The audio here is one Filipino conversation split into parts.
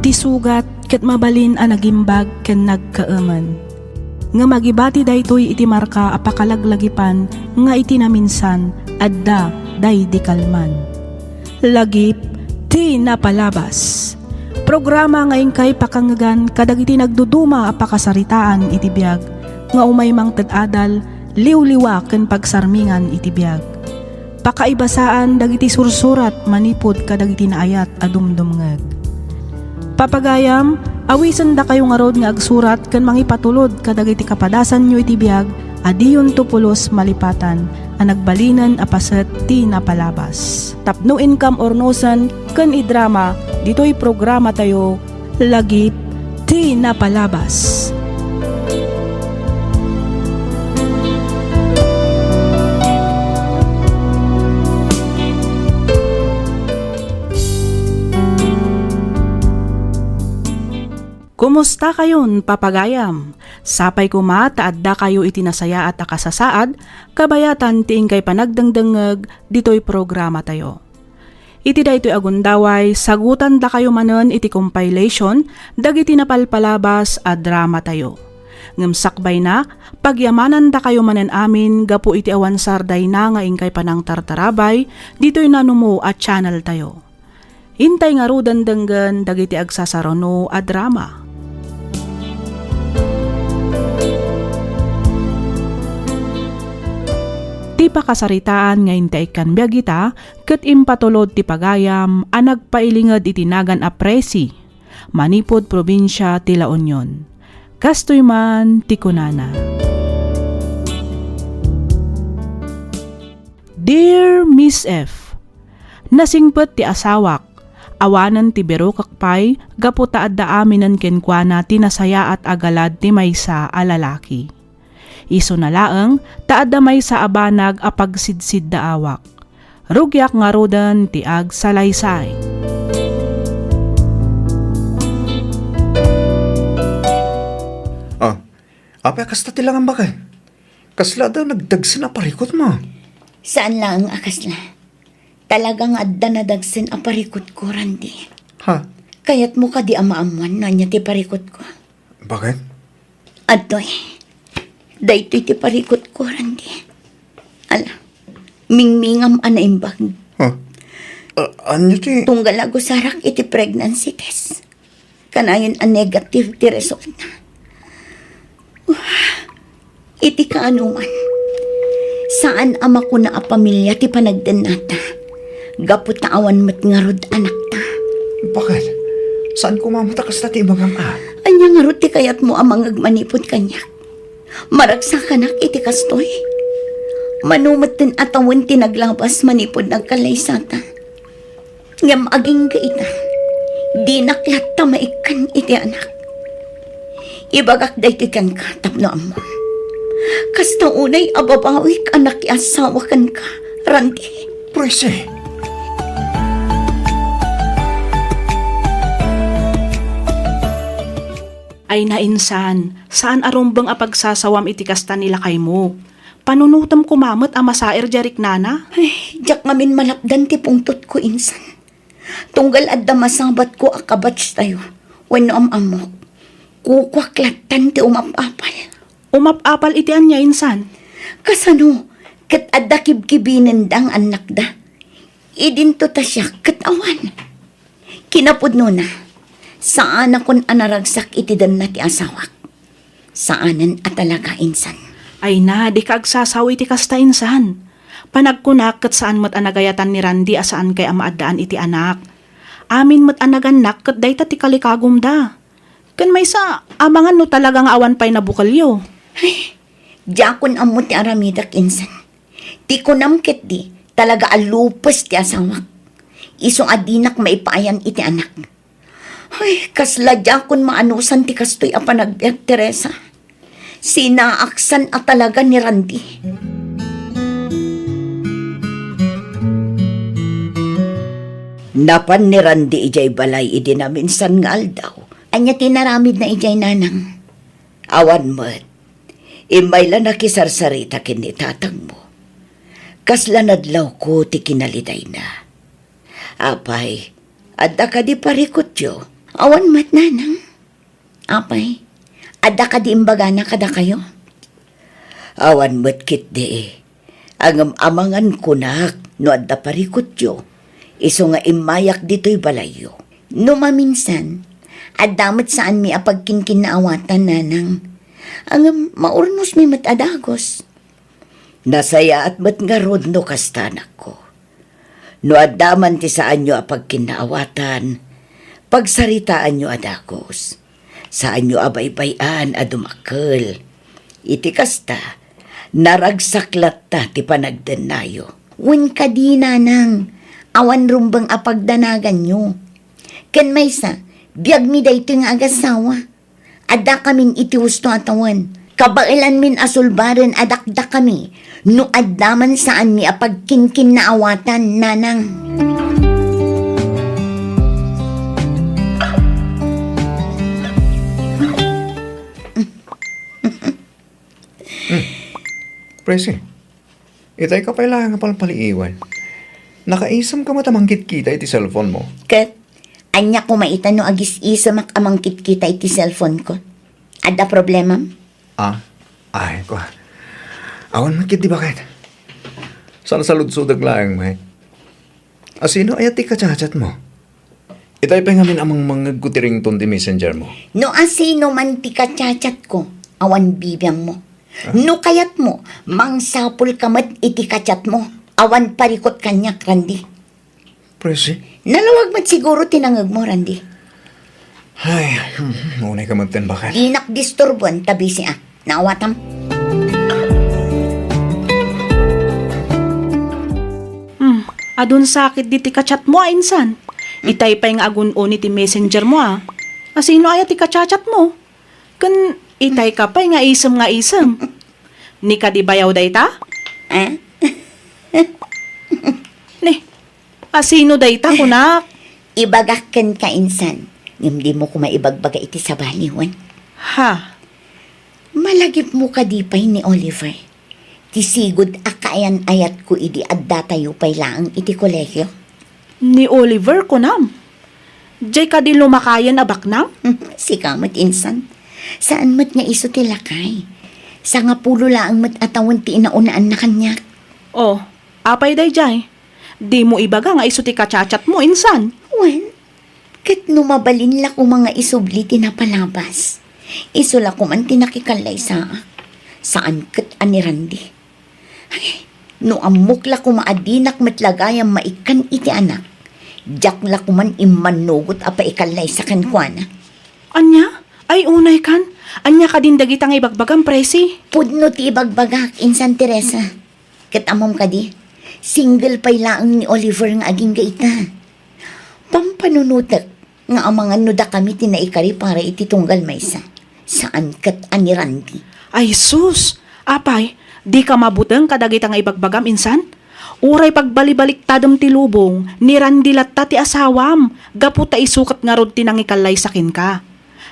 Ti sugat ket mabalin a nagimbag ken nagkaaman. Nga magibati daytoy iti marka apakalaglagipan nga iti naminsan adda day di kalman. Lagip ti napalabas. Programa ngayon kay pakangagan kadagiti nagduduma apakasaritaan iti biag nga umay mang tad-adal liw-liwa ken pagsarmingan iti biag. Pakaibasaan dagiti sursurat manipod kadagiti naayat a dumdumngeg. Papagayam, awisan da kayo nga rod nga agsurat ken mangipatulod kadagiti kapadasan nyo iti biag adiyon tupulos malipatan a nagbalinan a paset ti napalabas. Tapno income or nosan ken idrama dito'y programa tayo lagip ti napalabas. Kumusta kayon, papagayam? Sapay kuma taadda kayo itinasaya at akasasaad, kabayatan tiing kay panagdangdangag dito'y programa tayo. Iti daytoy agundaway, sagutan da kayo manen iti compilation, dagiti napalpalabas a drama tayo. Ngamsakbay na, pagyamanan da kayo manen amin, gapu iti awansar day na nga ingkay panang tartarabay, dito'y nanumo at channel tayo. Hintay nga rudan danggan, dagiti agsasarano a drama. Ti pakasaritaan nga intaikan biagita, ket impatulod ti pagayam, a nagpailingad itinagan a presi, manipod probinsya ti La Union. Kastoy man ti kunana. Dear Miss F, nasingpet ti asawak, awanan ti bero kakpay, gapu taadda aminan kenkwana ti nasaya at agalad ti maysa a lalaki. Iso na laeng, taadda may sa abanag apagsidsid da awak. Rugyak nga rodan ti ag salaysay. Apay kasta tilangan ba kay? Kasla daw nagdagsin na parikot mo. Saan lang ang akasla? Talagang adda na dagsin a parikot ko, Randy. Ha? Kayat mo ka di amaamuan na niya ti parikot ko. Bakit? Adoy, daytoy ti parikot ko, Randy. Ala, mingmingam anaimbag. Ha? Anyo ti? Tunggal ako sarak iti pregnancy test. Kanayon a negative ti result na. Iti kaanuman. Saan ama ko na a pamilya ti panagdan nata? Gapot na awan mat nga rod anak ta. Bakit? Saan kumamata kasta ti ibagam a? Anya nga rod ti kayat mo amang agmanipod kanya. Maragsa kanak iti kastoy. Manumat din atawin ti naglabas manipod nagkalaysata. Ngam aging kaita. Di naklat ta maikan iti anak. Ibagak day ti kan ka tapno amo. Kasta unay ababawik anak iasawa kan ka, Randy. Prese. Ay nainsan, saan arumbang apagsasawam iti kasta nila kay mo? Panunutam kumamot ang masair jarik nana? Ay, jak ngamin malapdan ti pungtot ko insan. Tunggal adda masabat ko akabats tayo. When amok, kukwaklatan ti umapapal. Umapapal iti anya insan. Kasano, kat adda kibkibinin dang anak da. Idinto ta siya, kat awan. Kinapudno na, saan akon anaragsak iti dan na ti asawak. Saanan at talaga insan. Ay na, di ka agsasawi iti kasta insan. Panagkunak kat saan mat anagayatan ni Randy asaan kay amaadaan iti anak. Amin mat anaganak kat dayta ti kalikagum da. Kan may sa abangan no talagang awan pa'y nabukalyo. Ay, jakon amo ti aramidak insan. Ti kunamket di, talaga alupos ti asawak. Isong adinak maipayan iti anak. Ay, kasla jakon maanusan ti kastoy a panagbiag Teresa. Sinaaksan a talaga ni Randy. Napan ni Randy ijay balay idi na minsan nga aldaw. Anya tinaramid na ijay nanang. Awan mo't. Imay lang nakisarsarita kini tatang mo. Kasla nadlaw ko ti kinaliday na. Apay, Adda ka di parikot yo. Awan mat nanang. Apay, adda ka di imbaga na kada kayo. Awan mat kit di. Ang amangan kunak no adda parikot yo. Iso nga imayak dito'y balayo. No maminsan, adamat saan mi apagkinkin na awatan nanang. Ang maurnos mi matadagos. Nasaya at mat nga rod no kastanak ko. No adaman ti saan nyo apagkinaawatan, pagsaritaan nyo adagos. Saan nyo abaybayan adumakal. Iti kasta, naragsaklat ta ti panagdanayo. Wen ka di nanang, awan rumbang apagdanagan nyo. Ken maysa, biyag mi dayto nga agasawa. Ada kaming iti husto atawan. Kabailan min asulbaran adakda kami. No addaman saan mi apagkinkin na awatan, nanang. Presi, itay ka pala nga palpaliiwan. Nakaisam ka matamanggit kita iti cellphone mo. Kat, anya ko maitano agis isa makamangkit kita iti cellphone ko. Ada problema? Ay ko. Awan magkit di ba kahit? Sana sa ludsudag laang, may. Asino ay ati kachat mo? Itay pa ngamin amang mga gutiring ton di messenger mo. No asino man ti kachat ko, awan bibiyang mo. No kayat mo, mangsapul kamat iti kachat mo, awan parikot kanyak, Randy. Presi? Nalawag mat siguro tinangag mo, Randy. Ay, unay ka magtan ba kahit? Di nakdisturbuan, tabi siya. Naawatam. Adun sakit di ti kachat mo insan. Itay pa yung agun-uni ti messenger mo Asino ay ti kachat mo? Kan itay ka pa nga isem nga isem. Ni ka di bayaw day ta? Eh? Ni, asino day ta kunak? Ibagakan ka, insan. Hindi mo ko maibagbaga iti sa baliwan. Ha? Malagip mo ka di pa'y ni Oliver. Tisigod akayan ayat ko idi adda tayo pa'y laang iti kolehyo. Ni Oliver kunam. Jay ka di lumakayan abaknam? Si kamot, insan. Saan mat nga iso tilakay? Sa nga pulo laang mat atawan ti inaunaan na kanya. Oh, apay day jay. Di mo ibaga nga iso ti kachat mo insan. Wen, kat numabalin la ko mga isubli tinapalabas. Iso la ko man tinakikalay saan kat anirandi. Ay, no amok la ko maadinak matlagayang maikan iti anak. Diyak la ko man imanugot apa ikalay sa kankwana. Anya? Ay unay kan. Anya ka din dagitang ibagbagang presi. Pudno ti ibagbagak, Insan Teresa. Kat amom ka di, single pa'y laang ni Oliver nga aging gaita. Pampanunutak nga amangan nuda kami tinaikari para iti tunggal maysa. Saan kat anirandi? Ay sus! Apay, di ka mabuteng kadagita nga ibagbagam insan? Uray pagbalibalik tadam ti lubong, nirandilat ta ti asawam, gapu ta isukat nga rod tinangikalay sakin ka.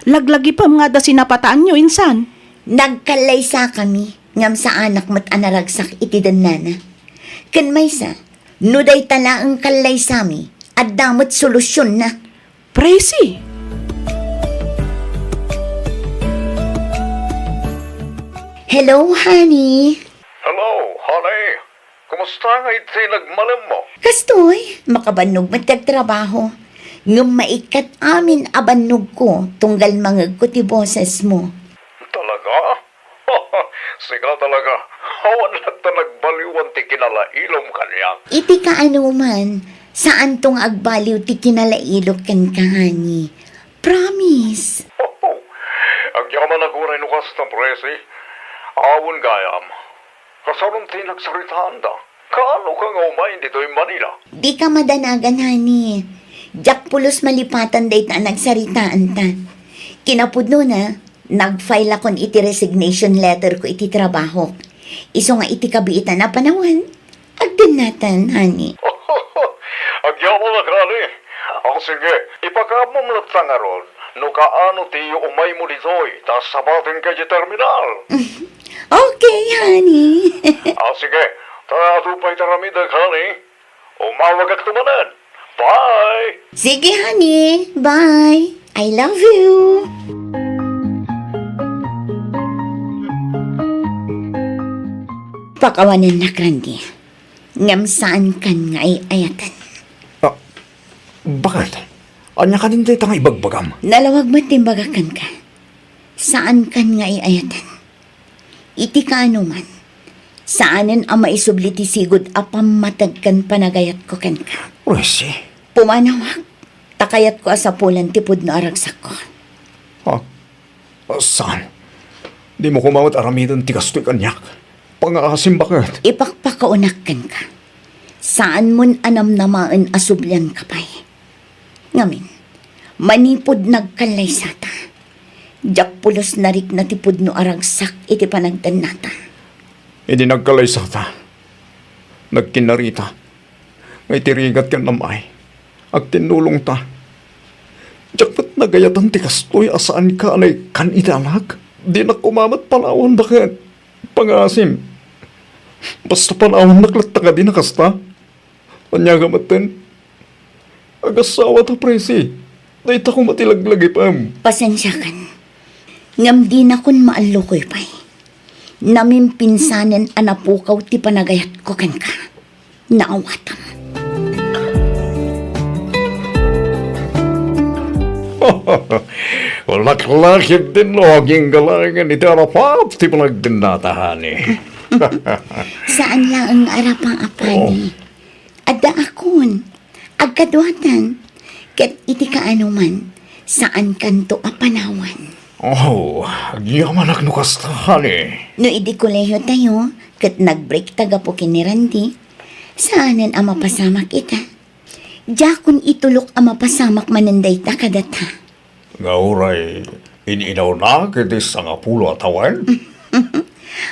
Laglagi pa nga da sinapataan nyo insan. Nagkalay sa kami, ngam sa anak mat anaragsak iti danana. Kan maysa, nuday tala ang kalay sami, at damot solusyon na. Presi! Hello, honey. Hello, honey. Kumusta nga iti nagmalam mo? Kastoy, makabanog matagtrabaho. Ngam maikat amin abanog ko, tunggal mangag ko ti boses mo. Talaga? Siga talaga. Hawan lang ta nagbaliwan ti kinalailom kanya. Iti kaano man, saan tong agbaliw ti kinalailog kan kahani. Promise. Ang yaman aguray nukas na presi. Awon gayam. Kasarong ti nagsaritaan da. Kaano ka nga umayin dito in Manila? Di ka madanagan, honey. Jack pulos malipatan day ta nagsaritaan ta. Kinapudno na, nag-file akon iti resignation letter ko iti trabaho. Iso nga iti kabiitan na panawan. Agdan natan, honey. Ang yaman na krali. Ang sige, ipagkamom lang nga ron. No kaano tiyo umay mo ditoy, tas sabatin ka di terminal. Okay, honey. Sige, tatupay taramida, honey. Umawag at tumanan. Bye! Sige, honey. Bye. I love you. Pakawanan na, Randy. Ngam saan kan nga ay ayatan. Ah, bakit? Anya ka din tayo nga ibagbagam. Nalawag mo timbagakan ka. Saan kan nga ay ayatan? Iti ka ano man. Saanan ang maisubliti sigod apam matagkan panagayat ko kan ka. Presi. Pumanawag. Takayat ko asapulan tipod no aragsak ko. Ha? Saan? Di mo kumawat aramidon tigastoy kanyak. Pang-aasim bakit? Ipakpakaunakan ka. Saan mon anam namaan asublyan ka pa'y. Ngamin, manipod nagkalay sata. Jak pulos narik na tipod no aragsak iti panagdan nata. Hindi nagkalay sa ta. Nagkinarita. Ngay tirigat ka namay. Ag tinulong ta. Jakpat nagayatan tigastoy asaan ka anay kan idalag. Di na kumamat palawan bakit? Pang-aasim. Basta panahon naklatta ka din nakasta. Panyaga matin. Agasawa ta, presi. Dahit ako matilaglagi pa. Pasensya kan. Ngam di na kun maalukoy pa'y. Namin pinsanen anapukaw ti panagayat ko kan ka. Naawatam. Laklakit din loging galangan iti arapap ti panagdinatahan eh. Saan lang ang arapang apani? Ada akon. Agkadwatan. Ket iti kaano man. Saan kanto apanawan? Oh, agyaman aknukastahan eh. No idi kolehiyo tayo. Ket nagbreak taga po kini Randy. Saanan ang mapasamak ita? Jakon itulok ang mapasamak mananday ta kadata. Ngauray, ininaw na kiti sa nga pulo atawan?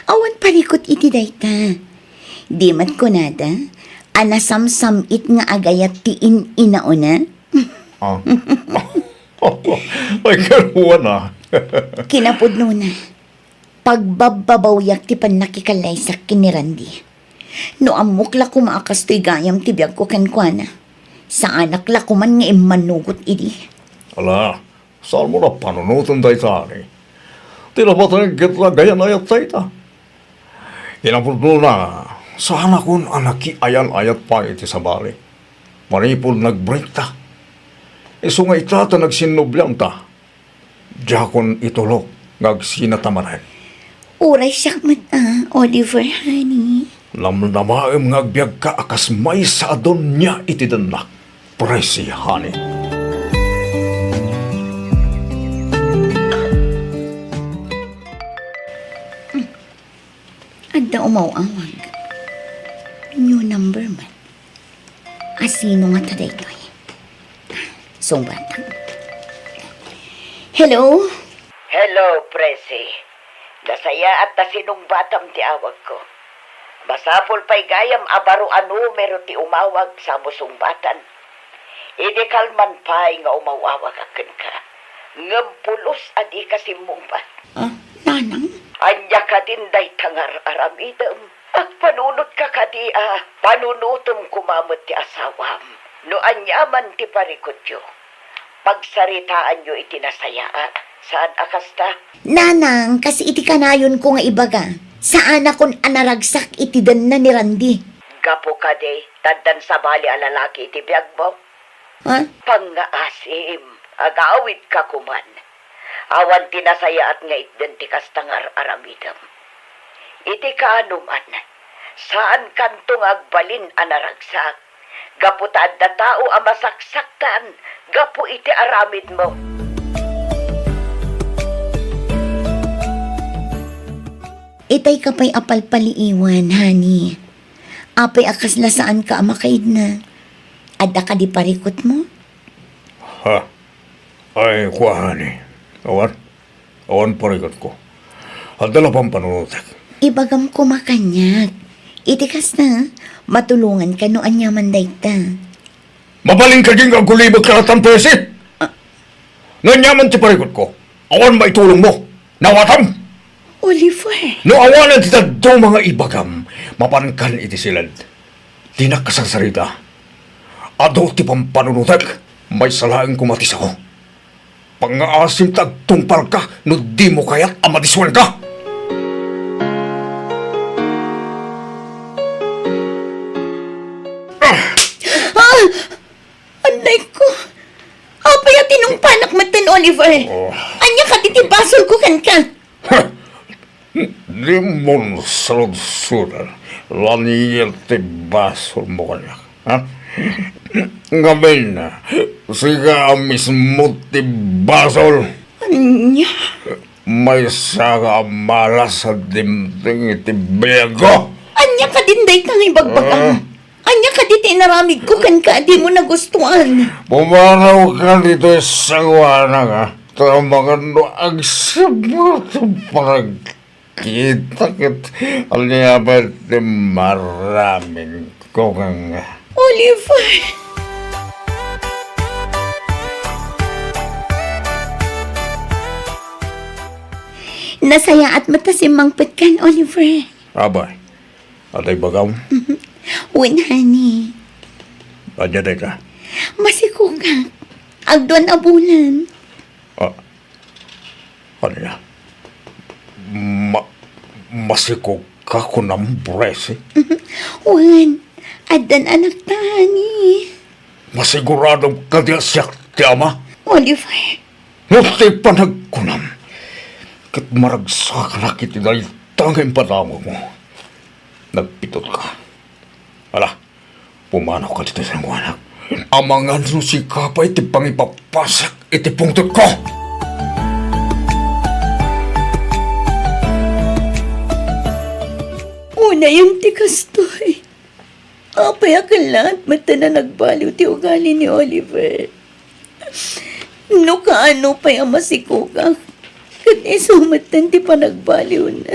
Awan parikot iti dayta. Di mat ko nada. Anasamsam it nga agayat ti inauna. Ah. Ay, karuan na. Kinapudno na. Pagbababawyak ti panakikalaisak kini Randy. No amukla ko maakas to'y gayam ti biyag ko kankwana. Sa anak la ko man nga imanugot idi. Ala, saan mo na panunutan tayo tani? Tinapatan kita gayan ayat tayo. Kinapudno na. Sana kun anaki ayan-ayat pa iti sa bali. Maripol nag-break ta. Iso nga itata nagsinublang ta. Jakon itulok ngagsinatamanan. Uray siyak mata, Oliver, honey. Lamnamaem ngagbiag ka akas may sa adon niya iti danak. Presi, honey. Adda umaw-awag. New number man. Asino nga taday ito eh. Sumbatan. Hello? Hello, Presi. Nasaya at tasinong batam ti awag ko. Masapol pa'y gayam abaro numero ti umawag sa musumbatan. Idi kalman pa'y nga umawawag akin ka. Ngampulos adi kasimumbat. Ah, nanang? Anya ka din day tangar aramidam. At panunot ka kadi panunutom kumamot ti asawam. No anyaman ti parikot yo. Pagsaritaan yo itinasayaan. Saan akasta? Nanang, kasi iti kanayon ko nga ibaga. Saan akon anaragsak iti dan na ni Randy? Gapo ka de, taddan sa bali alalaki iti biyag mo. Ha? Pangaasim, agawid ka kuman. Awan tinasayaat nga itden ti kastangar aramidam. Iti kaanuman, saan kantong agbalin anaragsak? Gapo tadda tao amasaksaktan, gapo iti aramid mo. Itay ka pa'y apalpaliiwan, honey. Apay akas la saan ka amakaid na. Adda ka di parikot mo? Ha? Ay, kuha, honey. Awan parikat ko. At dala pang panunutak. Ibagam ko makanyag. Itikas na, matulungan ka no anyaman dayta. Mabaling ka din ang kulibag karatan, Presi! Nanyaman ti parikot ko. Awan maitulong mo. Nawatam! Oliver! No awanan ti tagdo mga ibagam, mapankan iti silad. Di nakasarsarita. Ado ti pampanunutek, may salaing kumatis ako. Pangaasim tagtungpal ka, no di mo kaya't amadiswan ka. Anday ko. Apay at panak matan, Oliver. Anya ka titibasol ko kan ka. Di mo salud-sudan, laniyel ti basol mo kanya. Ha? Ngamin na, siga mismo ti basol. Anya. May saga malas sa dimting iti bego. Anya ka dinday kang ibagbagang. Anya ka di tinaramig ko kan ka, di mo nagustuhan. Pumanaw ka dito sa wana nga. Tama ka no, ang sabot parang kita kit. Aliyabat ni maraming ko nga. Oliver. Nasaya at matasimang kan, Oliver. Abay, atay bagaw, Win, honey. adyaday ka. Masikugang. Agdoan abulan. Ano na? Masikog ka ko ng bresi. Wan. Adan anak ta, honey. Masiguradong kadyasak ti ama. Oliver. Nuti panagkunam. Kat maragsak na kiti dahil tanging patawag mo. Nagpitot ka. Ala, pumanaw ka dito sa anak. Amangan no si kapay iti pangipapasak iti pungtot ko. Una yung tikastoy. Apay akan lahat mata na nagbaliw ti ugali ni Oliver. No kaano pa yung masikugang. Kat isumatan ti pa nagbaliw na.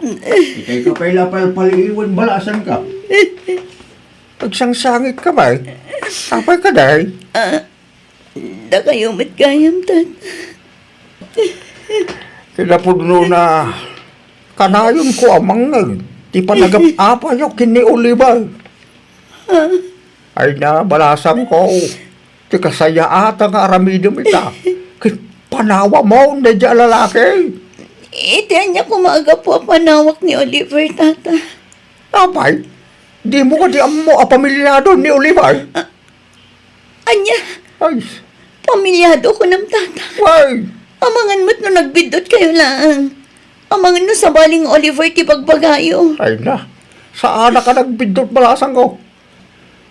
Ikay ka pa'y lapal-paliwan, balasan ka. Pagsangsangit ka ba? Apay ka dahil? Da kayo matgayam, tat. Kinapudno na kanayon ko amang di pa nagap-apa yung kini Oliver. Ay na, balasan ko. Di kasaya ata nga aramidom ita. Panawa mo, na dyan lalaki. Iti niya kumaga po panawak ni Oliver, tata. Apay, di mo ka di mo apamilyado ni Oliver. Anya, Ay, pamilyado ko ng tata. ay, Amangan mo't no nagbidot kayo lang. Amangan no sa baling Oliver ti pagbagayo. ay na. Sa anak ka nagbindot balasan ko.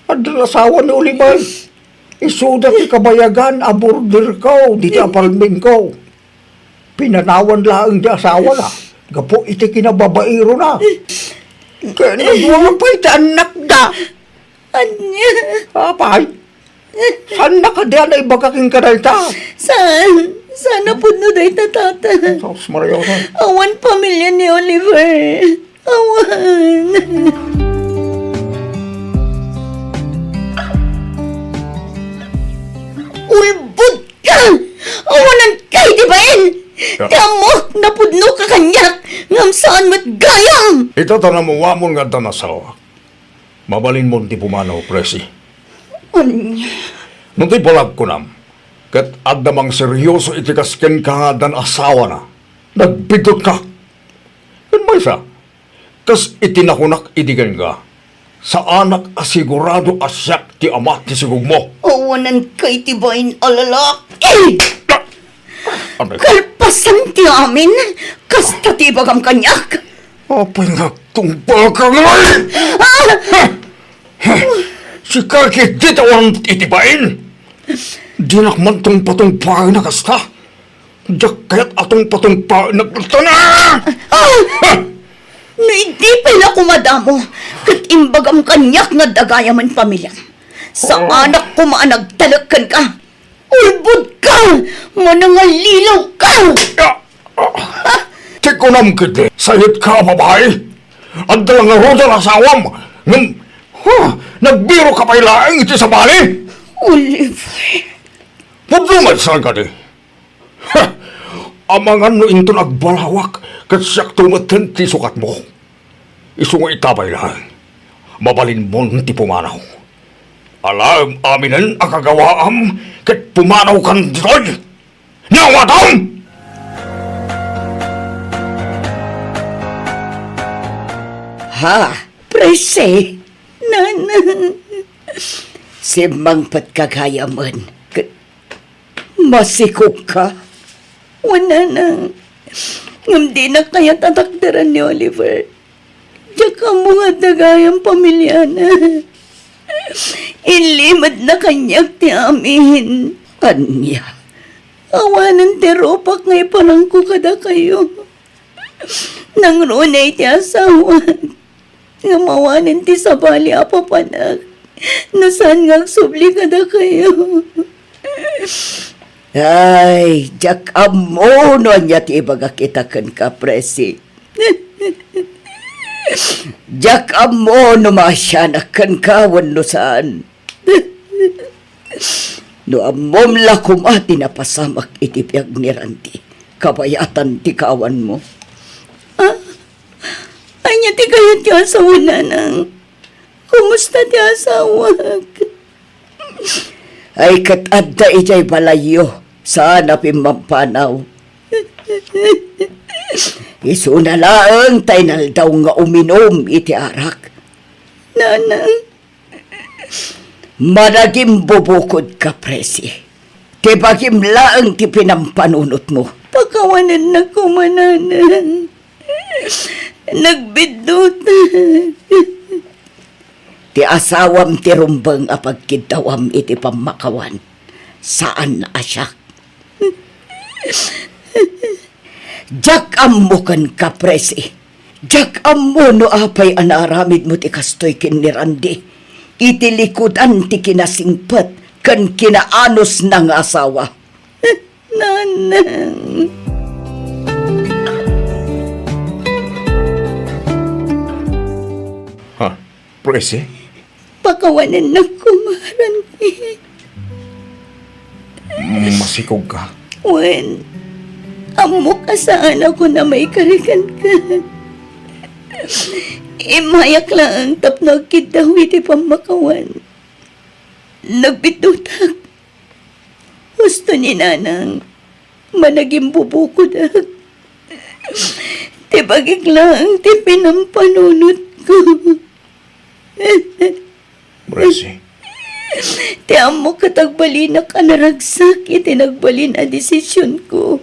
At asawa ni Oliver. Isuda ti kabayagan, aborder ko, di ti apartment ko. Pinanawan lang di asawa na. Gapo iti kinababairo na. Kaya nagwala pa iti anak da. Anya, Apay, saan nakadya na ibagaking kadalta? saan? Sana po no day tata. Sos Mariosa. Awan pamilya ni Oliver. Awan. Ulbud ka! Awanan kay di ba yun? Ya. Tamo, napudno ka kanyak. Ngam saan mo't gayam. Ito tanamawamon nga tanasawa. Mabalin mo ti pumanaw, presi. Anya, Nung ti palag ko nam, kat adamang seryoso iti kasken ka nga dan asawa na. Nagbidot ka. Yan ba isa? Kas itinakunak idigan ka. Sa anak asigurado asyak ti ama ti sigug mo. awanan kay ti ba yun alalaki. Ano ka? Kalpasan ti amin. Kasta ti bagam kanyak. Apay nga tumpal ka ngayon! Si Kaki di tawang itibain! Di nakman tong patungpain na kasta! Diyak kaya't atong patungpain na kasta na! No, hindi pala kumadamo. Kat imbagam kanyak nga dagayaman pamilya. Sa anak ko maanagtalagkan ka. Ulbud ka! Manangalilaw ka! Tikunam kiti, sayit ka babae! Ang dalang nga roda na asawam! Nagbiro ka pa ilaing iti sa bali! Oliver, Pudlungan saan ka di? Amangan no into nagbalawak kat siyak tumaten ti sukat mo. Isungo itabay lang. mabalin mo ti pumanaw. Alam aminan ang kagawaam ket pumanaw kan ditoy. Nawatam! Ha, prese. Nanang. Si Mangpat kagayaman. Masikog ka. Wala nang. Ngam di na kaya tatakdaran ni Oliver. Diyak ang mga dagayang pamilya na. Inlimad na kanyak ti amin. Anya. Awanan ti ropak ngay parang kada kayo. Nang runay ti asawa. Nga mawanan ti sabali apapanak. Nasaan nga subli kada kayo. Ay, jak amono niya ti ibaga kita kan ka, presi. Jak amono masyanak kan kawan no saan. No amom la kumati na pasamak iti piyag ni Ranti. Kabayatan ti kawan mo. Ay niya ti kayat ti asawa nanang. Kumusta ti asawa? Ay katadda ijay balayo. Sana pimampanaw. Isuna laang tainal daw nga uminom iti arak. Nanang. Managim bubukod ka, presi. Tibagim laang ti pinampanunot mo. Pagkawanan na kumananang. Nagbidot. Ti asawam ti rumbang apagkidawam iti pamakawan. Saan asyak? Jak ammo kan ka, presi. Jak ammo no apay anaramid mo ti kastoy kin ni Randy. Iti likudan ti kinasingpet kan kinaanos ng asawa. Nanang. Ha, presi? Pagkawanan na kumaranti. Masikog ka. Wen, amo ka saan ako na may karikan ka. Imayak lang ang tapnog kidaw iti pamakawan. Nagbitutak. Gusto ni nanang managing bubukudak. Tibagig lang ti pinampanunot ko. Presi. Ti amo katagbalin na kanaragsak iti nagbalin a desisyon ko.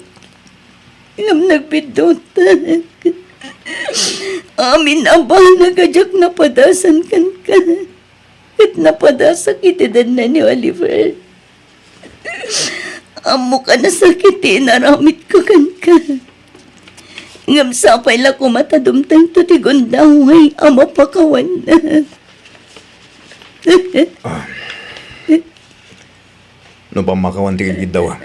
Ngam nagbidutak. Amin abang nagadyak napadasan kan ka. At napadasak iti dan na ni Oliver. Amo ka nasakiti naramit ko kan ka. Ngam sapay la kumatadumtang to ti gundaway ama pakawan na. No pamakawan ti gidawa.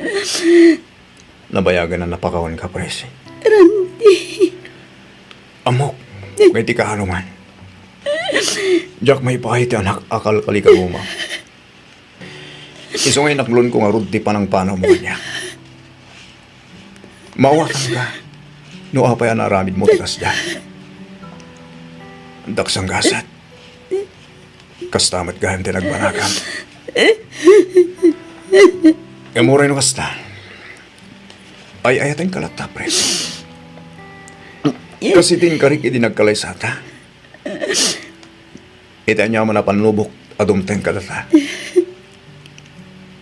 Nabayagan na napakawan ka, presi. Randy. Amok, kay ti kahanuman. Diyak may pahay ti anak akal kali ka guma. Iso ngay naklon ko nga rod ti panang-panaw mo niya. Mawatan ka. No apay anaramid mo ti kasda. Daksang gasat. Kastamat gaham ti nagbanakan. Emuray no kasta. Ay ayatin kalata, presi. Kasi tingkarik iti nagkalaysata. Ita niya man na panlubok adumteng kadata.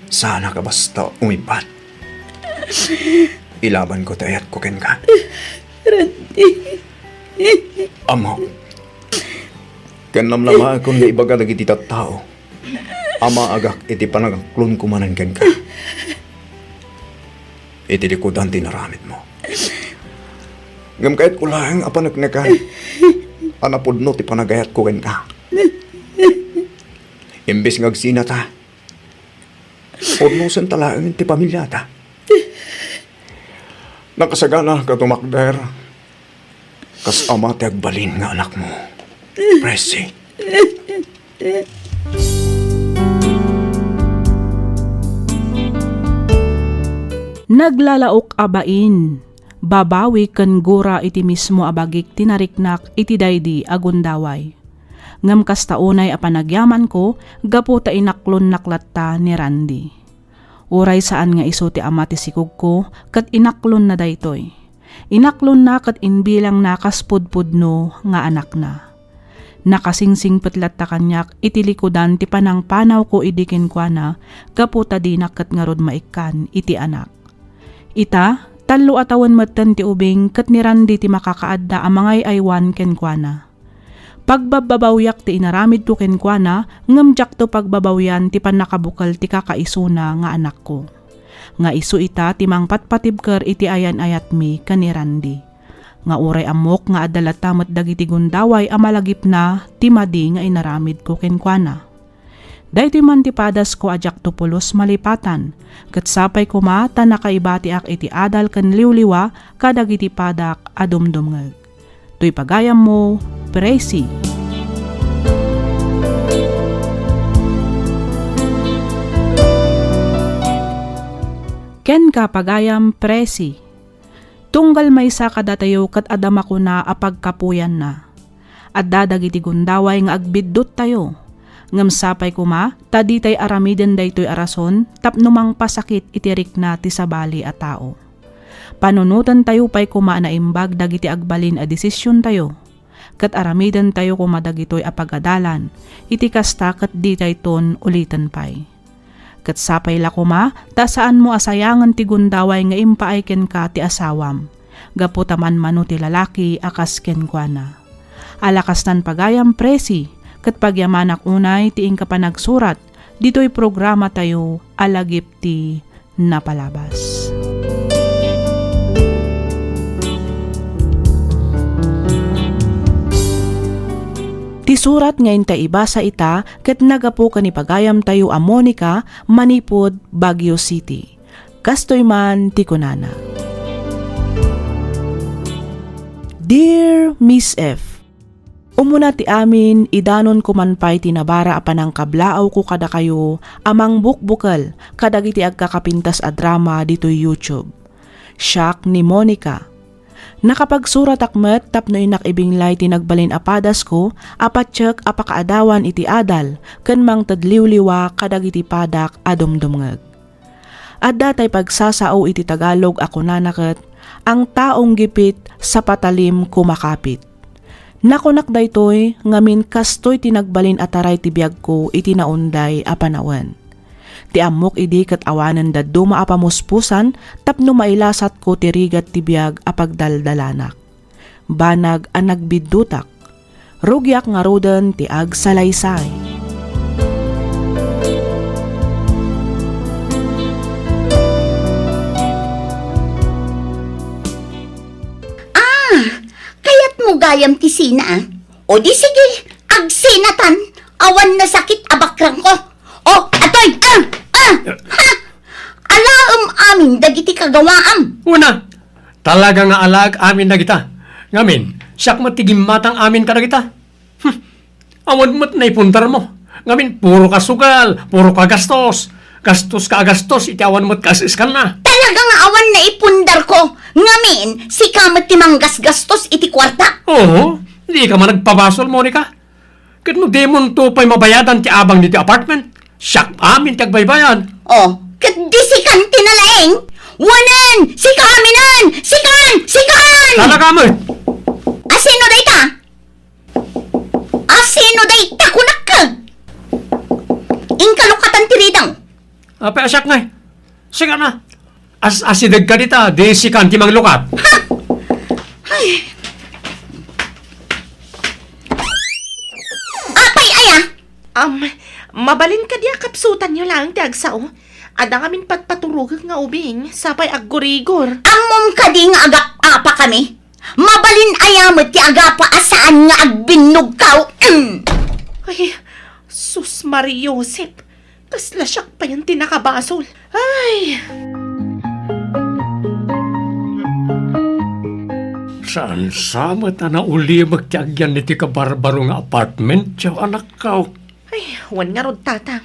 Sana ka basta umipat. Ilaban ko tayat ko ken ka. Randy. Amo. Kanam lama akong naibaga dagiti tattao. Ama agak iti panagaklon kumanan ken ka. Iti likudan tinaramid mo. Ngam kahit ulang apanagnakan. Anapudno ti panagayat ko ken ka. Imbes ngagsina ta. Ornusan talaang ti pamilya ta. Nakasagana ka tumakder. Kas ama ti agbalin nga anak mo. Presi. Naglalaok abain. Babawi ken gura iti mismo abagik tinariknak iti daydi agundaway. Ngam kastaunay a panagyaman ko, gapu ta inaklon naklatta ni Randy. Uray saan nga iso ti ama ti sikog ko, kat inaklon na daytoy. Inaklon na kat inbilang nakaspudpudno nga anak na. Nakasingsing petlat ta kanyak, itilikodan ti panangpanaw ko idikin kwa na, gapu ta dinak kat nga rod maikan iti anak. Ita, talo atawan matan ti ubing kat ni Randy ti makakaadda amangay aywan ken kwa na. Pagbabawyak ti inaramid ko ken kwa na, ngamjak to pagbabawyan ti panakabukal ti kakaisuna nga anak ko. Nga isu ita ti mangpatpatibker iti ayan-ayat mi kan ni Randy. Nga uray amok nga adalatamat dagiti gundaway amalagip na ti madi nga inaramid ko ken kwa na. Daytoy man ti padas ko ajak to pulos malipatan, ket sapay ko ta nakaibati ak iti adal ken liwliwa kadagiti padak adumdumngeg. Tuy pagayam mo, Presi. Ken ka pagayam Presi. Tunggal may sa kadatayo kat adama ko na apagkapuyan na. At dadagiti gundaway nga agbiddot tayo. Ngam sapay ko tadi tay aramiden daytoy arason, tapnumang pasakit itirik na ti sabali a tao. Panunutan tayo pay kuma na imbag dagiti agbalin a desisyon tayo. Kat aramiden tayo kuma dagitoy apagadalan, iti kasta kat di tay ton ulitan pay. Kat sapay la kuma, ta saan mo asayangan ti gundaway nga impaayken ka ti asawam. Gaputaman mano ti lalaki akas ken kwa na. Alakas nan pagayam Presi, kat pagyamanak unay ti ingka pa nagsurat, dito'y programa tayo alagip ti napalabas. Ti surat ngayon ta ibasa ita ket nagapo kani pagayam tayo a Monica, Manipod, Baguio City. Kastoy man ti kunana. Dear Miss F, umuna ti amin idanon ko man pa'y tinabara apan ang kablaaw ko kada kayo amang bukbukal kadagiti agkakapintas a drama dito YouTube. Shock ni Monica. Nakapagsurat akmet tapno inak ibinglay tinagbalin apadas ko apatsyak apakaadawan iti adal ken mang tadliwliwa kadagiti padak adumdumngeg. Adda tay pagsasao iti Tagalog ako nanaket ang taong gipit sa patalim kumakapit. Nakunak daytoy ngamin kastoy tinagbalin ataray ti biag ko iti naunday a panawen. Ti amok idi ket awanen daddo maapamuspusan tapno mailasat ko ti rigat ti biag a pagdaldalanak. Banag a nagbiddutak. Rugyak nga roden ti agsalaysay. Kayat mo gayam ti sina. O di sige, agsinatan. Awan na sakit abakrang ko. O, atoy, ha! Alaam amin dagiti kagawaam. Una, talaga nga alag amin na kita. Ngamin, siyak matigim matang amin ka na kita. Awan mo't naipuntar mo. Ngamin, puro ka sugal, puro ka gastos. Gastos ka gastos, iti awan mo't kasiskan na. Talaga nga awan na ipundar ko. Ngamin, si kamat timang gasgastos iti kwarta. Oo, hindi ka man nagpabasol, Monica. Kat mo demon to pa'y mabayadan ti abang diti apartment. Siyak amin ti agbaybayan. O, kat di sikan tinalaeng. Wanan! Sikaminan! Sikan! Talaga mo eh. Asino day ta? Asino day ta kunak ka? Ingkalukatan tiridang. Apa asyak nga eh. Sige na. Asidag ka dita, di si kanti manglukat. Apay aya! Mabalin ka diya kapsutan nyo lang ti agsao. Ada ngamin patpaturugag nga ubing, sapay aggurigor. Amom ka di nga agap-apa kami. Mabalin ayamot ti agapa asaan nga agbinog kaw. Ay, sus Mariosep. Kasla siyak pa yan tinakabasol. Ay, Saan samat na uli magtiagyan niti kabarbaro nga apartment, tiyaw anak ka. ay, wan nga rod tatang.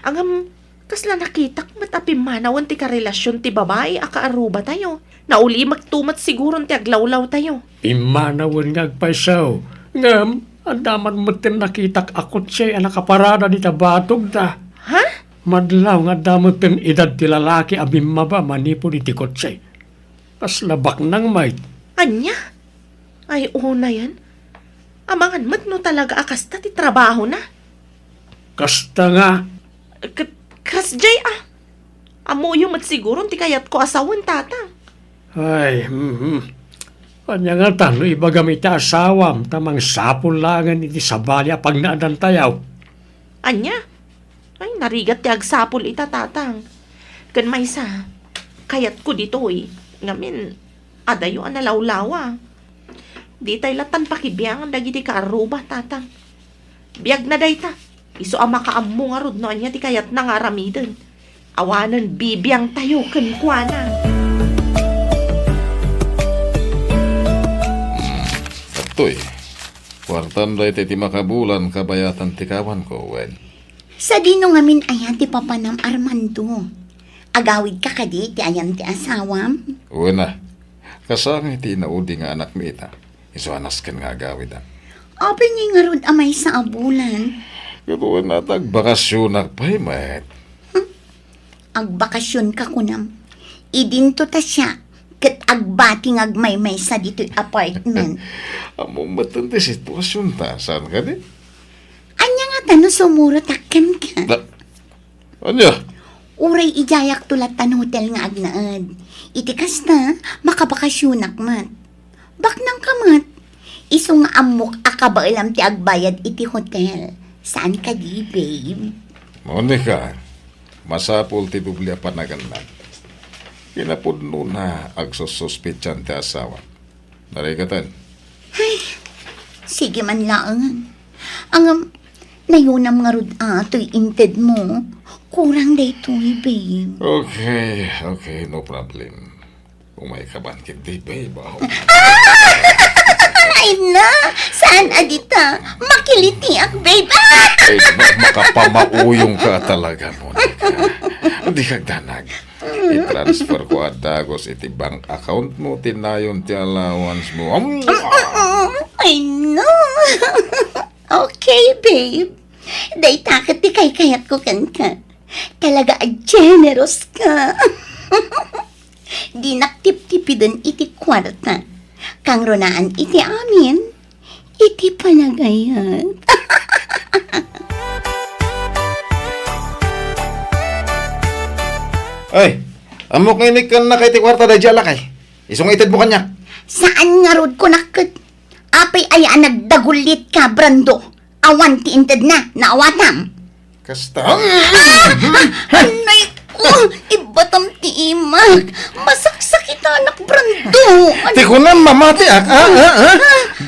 Angam, kasla nakitak matapimanawan ti karelasyon ti babae akaaruba tayo. Nauli magtumat siguro ti aglawlaw tayo. Imanawan nga agpaisaw. Ngam, Andaman mo tin nakitak akot siya ang nakaparada di tabatog da. Ha? Madlaw nga damot tin edad ti lalaki abim maba manipod iti kotse. Kas labak nang may. Anya? Ay, una yan. Amangan mat no talaga akas ti trabaho na. Kasta nga. Kas jay Amo yung mat siguro ti kayat ko asawan tatang. Ay, Kanya nga tano, iba gamit ta asawam, tamang sapon langan iti sabali pag naadan tayaw. Anya? Ay, narigat ti agsapol ita tatang. Kan may sa, kayat ko dito ngamin, adayo ang nalawlawa. Di tayo latan pakibiyang dagiti kaaruba tatang. Biyag na day ta. Iso ang makaammo nga rod no anya ti kayat na nga ramiden. Awanan bibiyang tayo kenkwana. Toy, kwartan da iti makabulan kabayatan ti kawan ko, wen. Sa dino ngamin ayan ti papanam Armando. Agawid ka kadi ti ayan ti asawam. Wen na, kasang iti inaudi nga anak mi ita. Iso anas ken nga agawid Open nga nga rod amay sa abulan. Pero wen natag bakasyon nagpahimet. Agbakasyon ka kunam. Idinto ta siya. Kat agbati ngagmay-may sa dito'y apartment. Among matanda sitwasyon ta, saan ka di? Anya nga tano sumuro takkan ka. Anya? Uray ijayak tulatan hotel nga agnaad. Iti kasta, makabakasyonak mat. Baknang kamat. Iso nga amok akabailam ti agbayad iti hotel. Saan ka di, babe? Monica, masapul ti dubli panaganlan. Kinapudno na agsususpitsan ti asawa. Narigatan. Sige man lang. Ang nayunam nga rod ato'y inted mo. Kurang daytoy, babe. Okay, no problem. Kung may kabangkit di, babe. Ay na! Saan adita? Makiliti ak, babe. Ay, makapamauyong ka talaga, Monica. Hindi ka danag. I-transfer ko at dagos iti bank account mo, tinayon ti allowance mo. Ay no! Okay, babe. Day takot ti kayat ko kan ka. Talaga generous ka. Di naktip-tipidon iti kwarta. Kang ronaan iti amin, iti panagayat. Ay, amok ngayon kan na kay ti kwarta da jala kay. Isong itid mo kanya. Saan nga rod ko nakit? Apay ayaan nagdagulit ka, Brando. Awan ti inted na, naawatam. Kasta. Anay ko, ibatam ti imag. Masaksakit anak, Brando. Di ko na mamati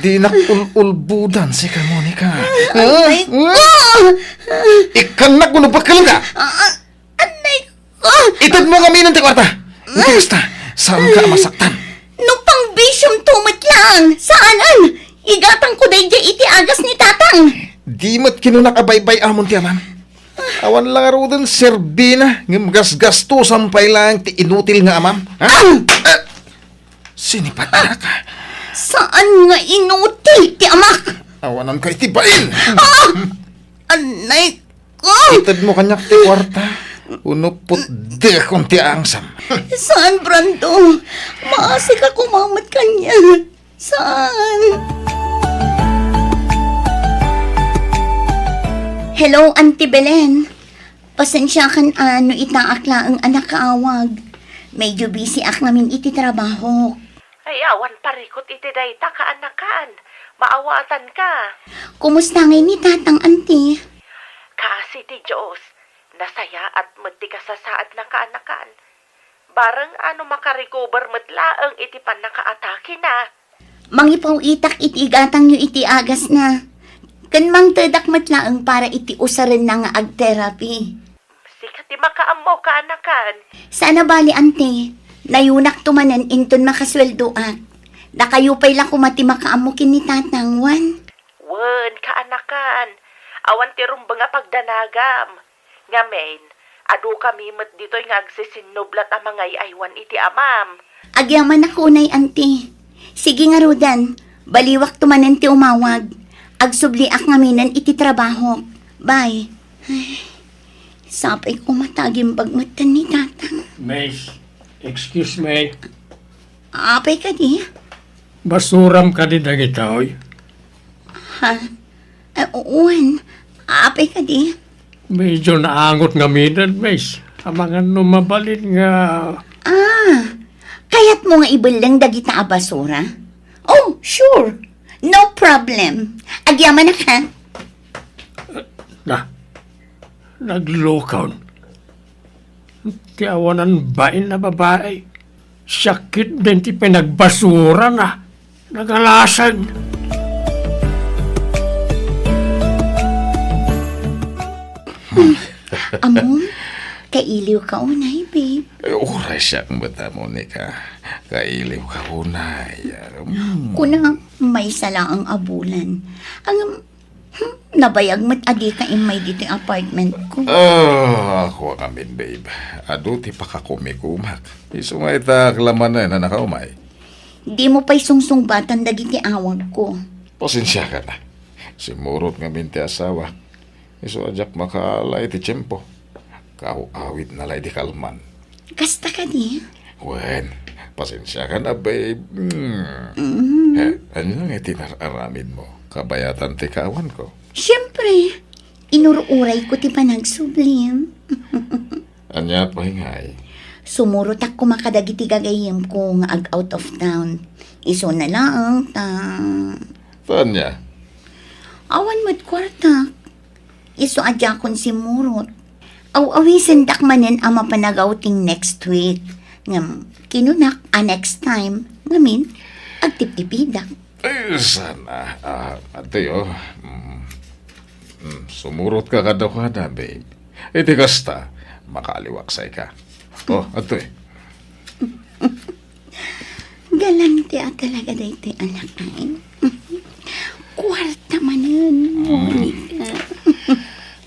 Di nakul-ulbudan si ka, Monica. Anay ko. Ikan na kuno pagkalang ka. Anay ko. Itid mo kami ng ti kwarta. Hindi kasta. Saan ka masaktan? No pang bisyong tumit lang. Saanan? Igatang ko day iti agas ni tatang. Di mo't kinunakabaybay amon ti amam. Awan lang aro din serbina. Gas-gasto sampay lang ti inutil nga amam. Sinipat na ka. Saan nga inutil ti amak? Awanan ka itibain. Anay ko. Itid mo kanyak ti kwarta. Unupot di akong ti angsam. Saan, Brando? Maasik ako mamat kanya. Saan? Hello, Auntie Belen. Pasensya kan itaakla ang anak kaawag. Medyo busy ak namin iti trabaho. Ay, awan parikot iti day ta kaanakan. Maawatan ka. Kumusta ngayon ni tatang, Auntie? Kasi ti Diyos, nasaya at mati ka sa saad na kaanakan. Barang makarecover matlaang iti pan nakaatake na. Mangipaw itak iti igatang nyo iti agas na. Kan mang tedak matlaang para iti usarin na nga ag-therapy. Sikat ti makaammo kaanakan. Sana bali, ante. Nayunak tumanan inton makasweldo ak. Da kayo pa'y lang kumati makaamukin ni tatangwan. Wen, kaanakan. Awan ti rumba nga pagdanagam. Ngamen, adu kami met dito'y nga agsisinublat ang mga iaywan iti amam. Agyaman ako, nay, ante. Sige nga, Rodan. Baliwak tumanan ti umawag. Agsubliak ngaminan iti trabaho. Bye. Ay, sapay ko mataging bagmatan ni tatang. Miss, excuse me. Apay ka di? Basuram ka din na kita, oy. Ha? Uwan. Apay ka di? Medyo naangot nga minan, miss. Ang mga numabalin nga... Kaya't mo nga ibalang dagita a basura? Oh, sure. No problem. Agyaman na ka. Naglokaw. Tiyawanan bain na babae. Sakit din ti pinagbasura na. Nagalasan. Among, kailiw ka unay, babe. Oras siya kung bata mo, Nika. Kailiw ka unay. Kuna may sala ang abulan. Ang nabayag mat agi ka imay dito yung apartment ko. Ako ang amin, babe. Ado ti pakakumikumak. Iso nga itaklaman na nakaumay. Di mo pa'y sungsung-batan dagiti awag ko. Pasensya ka na. Simurot nga minti asawa. Iso ajak makalay ti tiyempo. Kau-awit na lay di kalman. Kasta ka di? Wen, pasensya ka na, babe. Ano nga tinaramin mo? Kabayatan ti kawan ko. Siyempre, inururay ko ti panagsublim. Anya pa hingay. Sumurot ako makadagiti gagayim ko nga out of town. Iso na lang, Tanya, awan mo't kwarta. Iso adya kon si Murot. Aw-awisin dakmanin ang mapanagawting next week. Ngam, kinunak next time. Ngamin, agtip-tipidak. ay sana. Ito yo. Sumurot ka kada kada, babe. Iti kasta, makaliwaksay ka. Oh, ato eh. Galante talaga dito anak nain. Kwarta manin, Monica.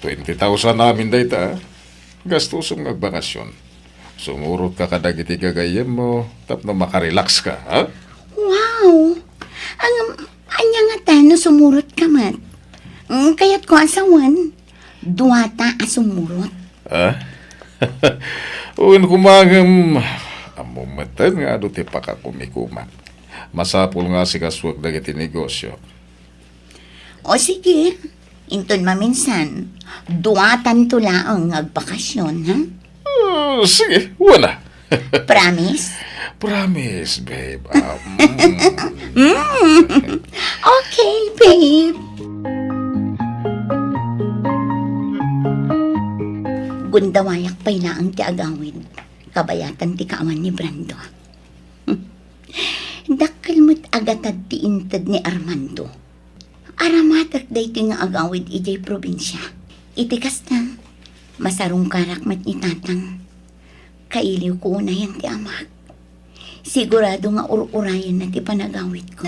20,000 namin dayta. Gastusong nagbakasyon. Sumurot ka kada giti gagayem mo, tapno makarelax ka, ha? Wow! Anya nga tano sumurot ka mat. Kaya't ko asawan. Duwata asumurot. Ha? Uwin kumagam, amumatan nga do ti pakakumikumak. Masapul nga si kaswag dagiti negosyo. O sige, inton maminsan. Duwatan tula ang agbakasyon, ha? Sige, wala. Promise? Promise, babe. Okay, babe. Gundawayak pa'y na ang tiagawid. Kabayatan ti kaaman ni Brando. Dakkel mo't agatad ti intad ni Armando. Aramatak day ti nga agawid ijay probinsya. Itikas na, masarong karakmat ni tatang. Kailiw ko na yan ti amak. Sigurado nga ur-urayan na ti panagawid ko.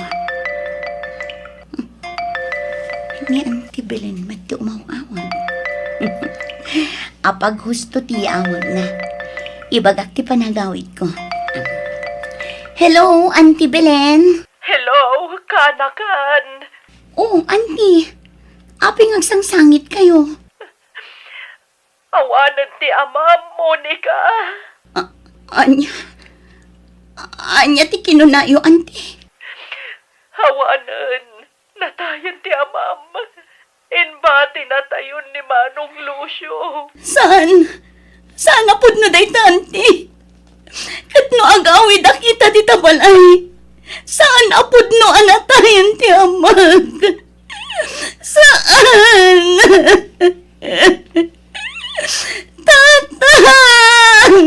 Ni Auntie Belen mat ti umawawag. Apag husto ti awag na. Ibagak ti panagawid ko. Hello, Auntie Belen. Hello, kanakan. Oh, Auntie. Aping agsangsangit kayo. Awanan ti amam, Monica. Anya ti kinunayo, Auntie. Awanan, natayan ti amam. Inbati na tayon ni Manong Lucio. Saan? Saan apod na day, Auntie? Katno agawid akita ti tabalay. Saan apod no anatayan ti amag? Saan? Tatang!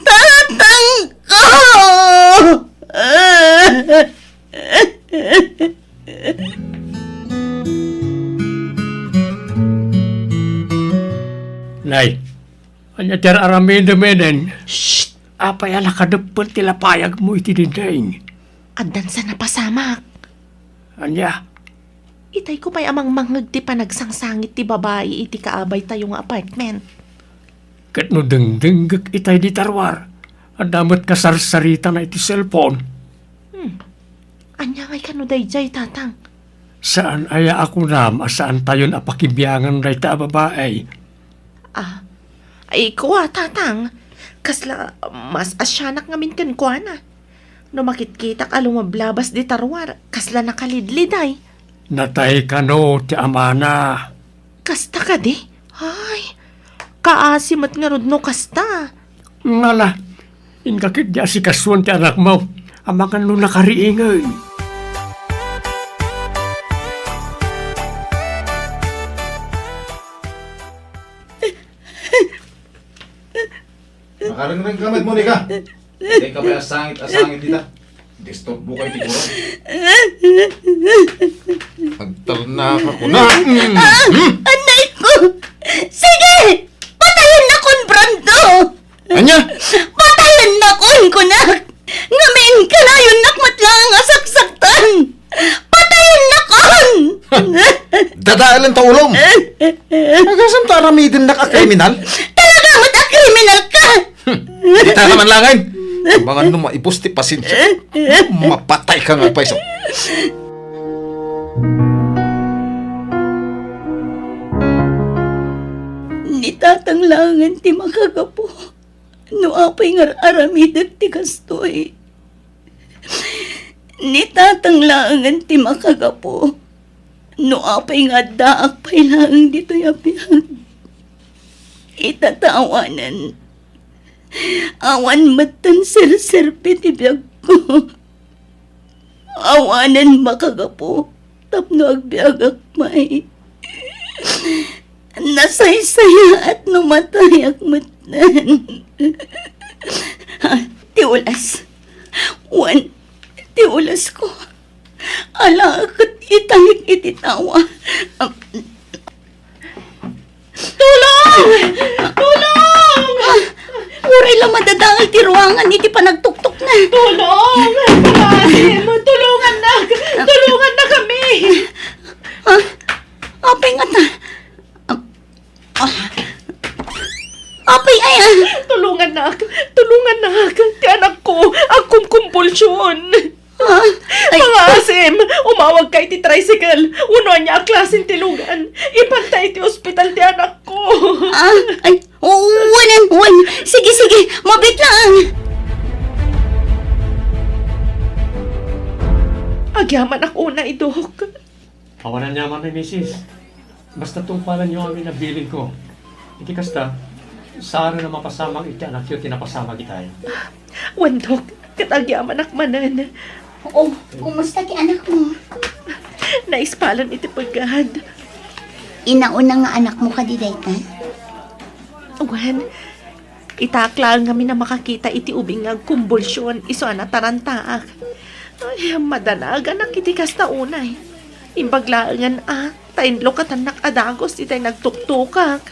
Tatang ko! Nay, anya tiyar aramid-meden. Shh! Apay ala kadepet tila payag mo iti dindaing. Addan sa napasamak. Anya, Itay ko pa'y amang mangag ti panagsangsangit ti babae iti kaabay tayo nga apartment. kat no dengdenggek itay di tarwar. Adamat kasarsarita na iti cellphone. Anya ngay kano dayjay, tatang. Saan aya ako nam, saan tayon apakibiyangan ray ta babae? Ay, kuwa, tatang. Kasla, mas asyanak ngamin kan kuwa na. No makitkitak alumablabas di tarwar, kasla nakalidliday. Natay ka no, ti amana. Kasta ka di? Ay, kaasim at nga no kasta. Ngala, inkakit di si kasuan ti anak mo. Amangan no nakariingay. Makarang kamay mo, Nika. Hindi ka pa asangit dita. Disturb mo kayo tiguro. Nagtalnak ako na. Anay ko! Sige! Patayin na kon, Brando! Anya? Patayin na kon, kunak! Ngamin ka na yun nakmatlang ang asaksaktan! Patayin na kon! Dadaalan ta ulom. Agasam ta ramidin na ka-kriminal? Talaga kriminal ka! Di ta naman langin. Mga nung maipusti pasensya. Mapatay ka nga pa isa. Nitatanglangan ti makagapo. No apay nga aramidag ti kastoy. Nitatanglangan ti makagapo. No apay nga daak pay lang dito yapiyag. Itatawanan. Awan matan sir-serpi ti biyag ko. Awanan makagapo. Tapno agbyag akmay. Nasaysaya at numatay akmatan. Tiulas. Wan, tiulas ko. Ala akat itangik ititawa. Tulong! Tulong! Uray lang madadangal ti ruangan, iti pa nagtuktok na. Tulong! Kamasim! Tulungan na! Tulungan na kami! Apay nga ta. Apay ay Tulungan na! Tulungan na! Ti anak ko! Akong kumpulsyon! Ay, Mga asim! Umawag kay ti tricycle! Uno niya ang klaseng tilugan! Ipantay ti ospital ti anak ko! ay, wan. Sige, mabit lang. Agyaman ako na idok. Awanan niya man ni misis. Basta tungpalan niyo kami na bilin ko. Iti kasta, saan na mapasamang iti anak yun, tinapasama kita. Wandok, katagyaman akmanan. Oo, kumusta ti anak mo? Naispalan iti pagkahad. Inauna nga anak mo ka di ka? Wan, itaklang kami na makakita iti ubing nga kumbulsyon, iso na tarantaak. Ay, madanagan ang iti kasta unay. Imbaglaangan tainlo katanak adagos itay nagtuktukak.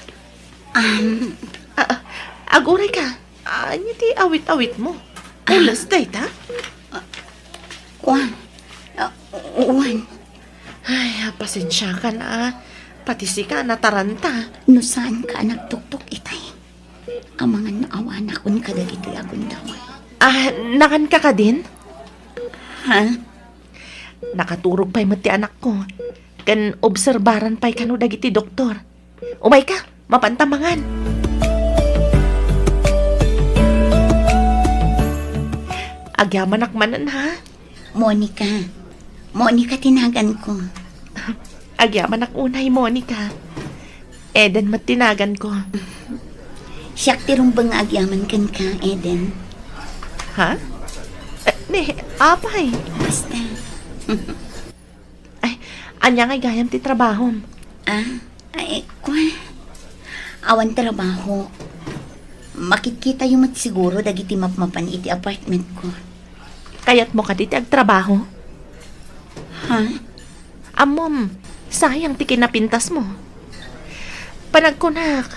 Aguray ka, anya ti awit-awit mo. Ulas day ta? Wan. Ay, pasensya ka na. Pati si ka nataranta. No saan ka nagtuktok itay? Ang mga naawa na kun kadagito'y agundaway. Nakan ka din? Ha? Nakaturog pa'y mati anak ko. Kan obserbaran pa'y kano dagiti doktor. Umay ka, mapantamangan. Agyaman akmanan ha. Monica tinagan ko. Agyaman ak unay, Monica. Eden matinagan ko. Siyak tirong bang agyaman kan ka, Eden? Ha? Apay. Basta. Ay, anya ngay gayam ti trabaho. Ay, awan trabaho. Makikita yung siguro dagiti mapmapan iti apartment ko. Kayat mo ka diti agtrabaho. Ha? Amom, sayang ti kinapintas mo. Panagkunak,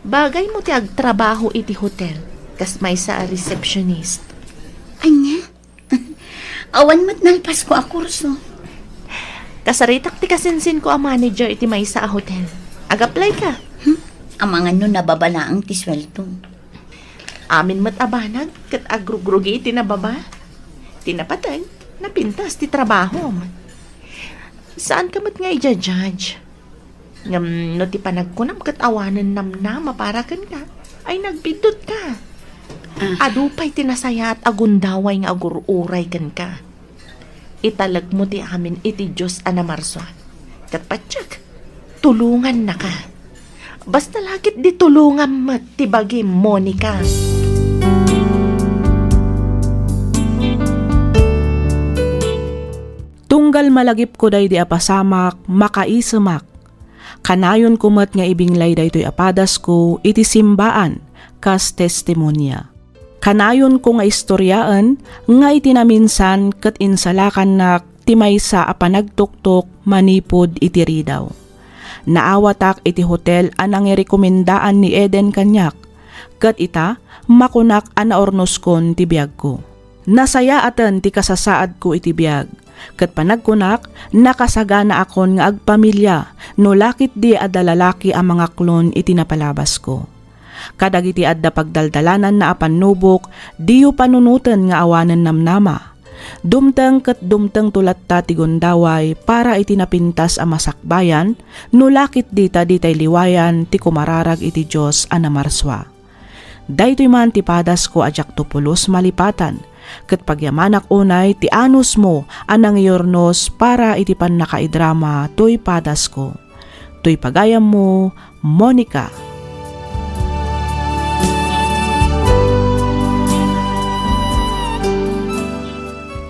bagay mo ti agtrabaho iti hotel, kas may sa receptionist. Anya? Awan mat nalpas ko a kurso. Kasaritak ti kasinsin ko ang manager iti may sa hotel. Ag-apply ka. Ang mga nun nababalaang ti sweldo. Amin mat abanag, kat agrugrugi iti nababa. Tinapatag. napintas ti trabaho. Saan ka mat nga i-judge? Ngam no ti panagkunam kat awanan namnama para kan ka, ay nagbidot ka. Adupay tinasaya at agundaway nga agururay kan ka. Italag mo ti amin iti Diyos anamarso. Kat patsak, tulungan na ka. Basta lagit di tulungan mat ti bagi Monica. Tunggal malagip ko day di apasamak, makaisemak. Kanayon kumat nga ibinglay daytoy apadas ko iti simbaan kas testimonya. Kanayon ko nga istoryaan nga itinaminsan ket insalakan nak ti maysa a panagtuktok manipod iti ridaw. Naawatak iti hotel anang irekomendaan ni Eden kanyak ket ita makunak a naornoskon ti biag ko. Nasaya aten ti kasasaad ko iti biag. Ket panagkunak, nakasagana akon nga agpamilya, no lakit di adda lalaki ang mga klon iti napalabas ko. Kadagiti adda pagdaldalanan na apanubok, diyo panunutan nga awanan namnama. Dumteng ket dumteng tulatta ti gondaway para iti napintas a masakbayan, no lakit dita ditay liwayan ti kumararag iti Dios a namarswa. Daytoy man ti padas ko ajak tupulos malipatan, ket pagyamanak unay ti anus mo anang iyornos para iti pannakaidrama toy padas ko. Toy pagayam mo, Monica.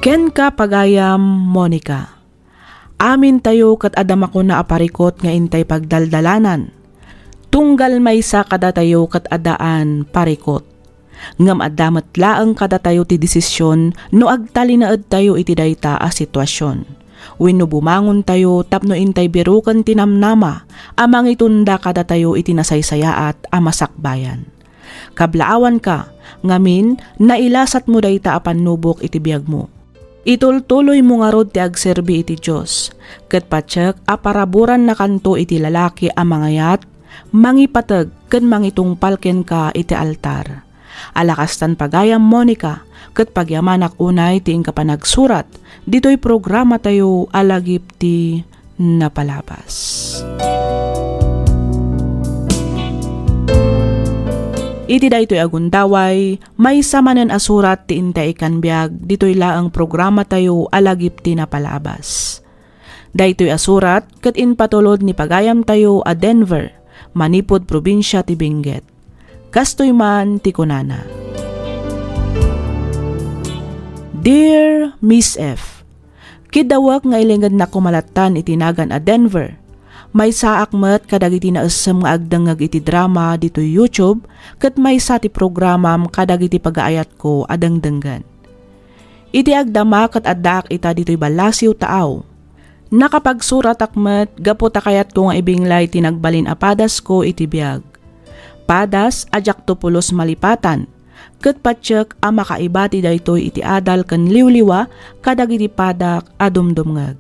Ken ka pagayam, Monica. Amin tayo kat adama ko na aparikot nga intay pagdaldalanan. Tunggal maysa kada tayo kat adaan parikot. Ngam adamat laeng kada tayo ti desisyon no agtalinaed tayo iti dayta a sitwasyon. Wenno bumangon tayo tapno intay biruken tinamnama amang itunda kada tayo iti nasaysayaat a masakbayan. Kablaawan ka, ngamin nailasat mo dayta a panubok iti biag mo. Itultuloy mo nga rod ti agserbi iti Diyos, ket patsek aparaburan na kanto iti lalaki a mangayat, mangipateg ken mangitungpal ken ka iti altar. Alakastan pagayam, Monica, ket pagyamanak unay ti inkapanagsurat, dito'y programa tayo alagip ti napalabas. Iti daytoy agundaway, may samanen asurat ti intay ikan biag, dito'y laang programa tayo alagip ti napalabas. Daytoy asurat, ket inpatulod ni pagayam tayo a Denver, manipod probinsya ti Benguet. Kastoy man ti kunana. Dear Miss F, kidawak nga ilingad na kumalatan itinagan a Denver. May saak met kadagiti na asem nga agdangag iti drama dito YouTube ket may sa ti programam kadagiti pagaayat ko adangdanggan. Iti agdama ket addaak ita dito'y balasiw taaw. Nakapagsurat akmet gapu takayat ko nga ibinglay tinagbalin apadas ko iti biag. Padas ajak tupulos malipatan. Ket patsek a makaibati daytoy iti adal ken liwliwa kadagiti padak adumdumngag.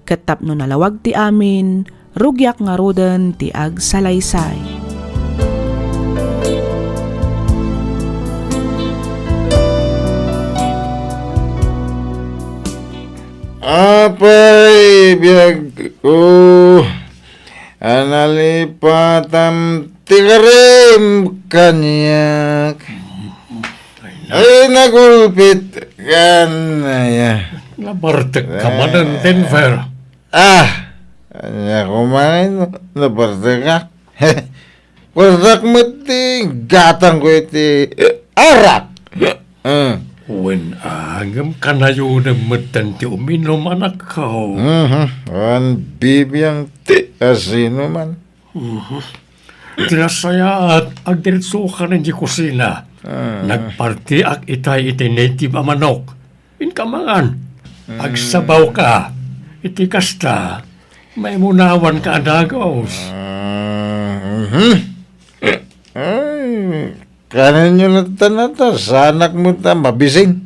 Ket tapno nalawag ti amin, rugyak nga roden ti agsalaysay. Apay biyag ko analipatam tigarim kanyak ay nagulpit kanaya Nabartek ka man ng Denver. Anya kumain naparte ka Pardak mo ti gatang ko iti arak Wen agam kanayo na matan ti uminom anak ko. An bibiyang ti asino man Tinasaya at agdiritso ka ng di kusina. Nagparti ak itay iti native a manok. Inkamangan. Agsabaw ka. Iti kasta. May munawan ka adagos. Ay, kanan nyo na tanata, sa anak mo ta, mabising.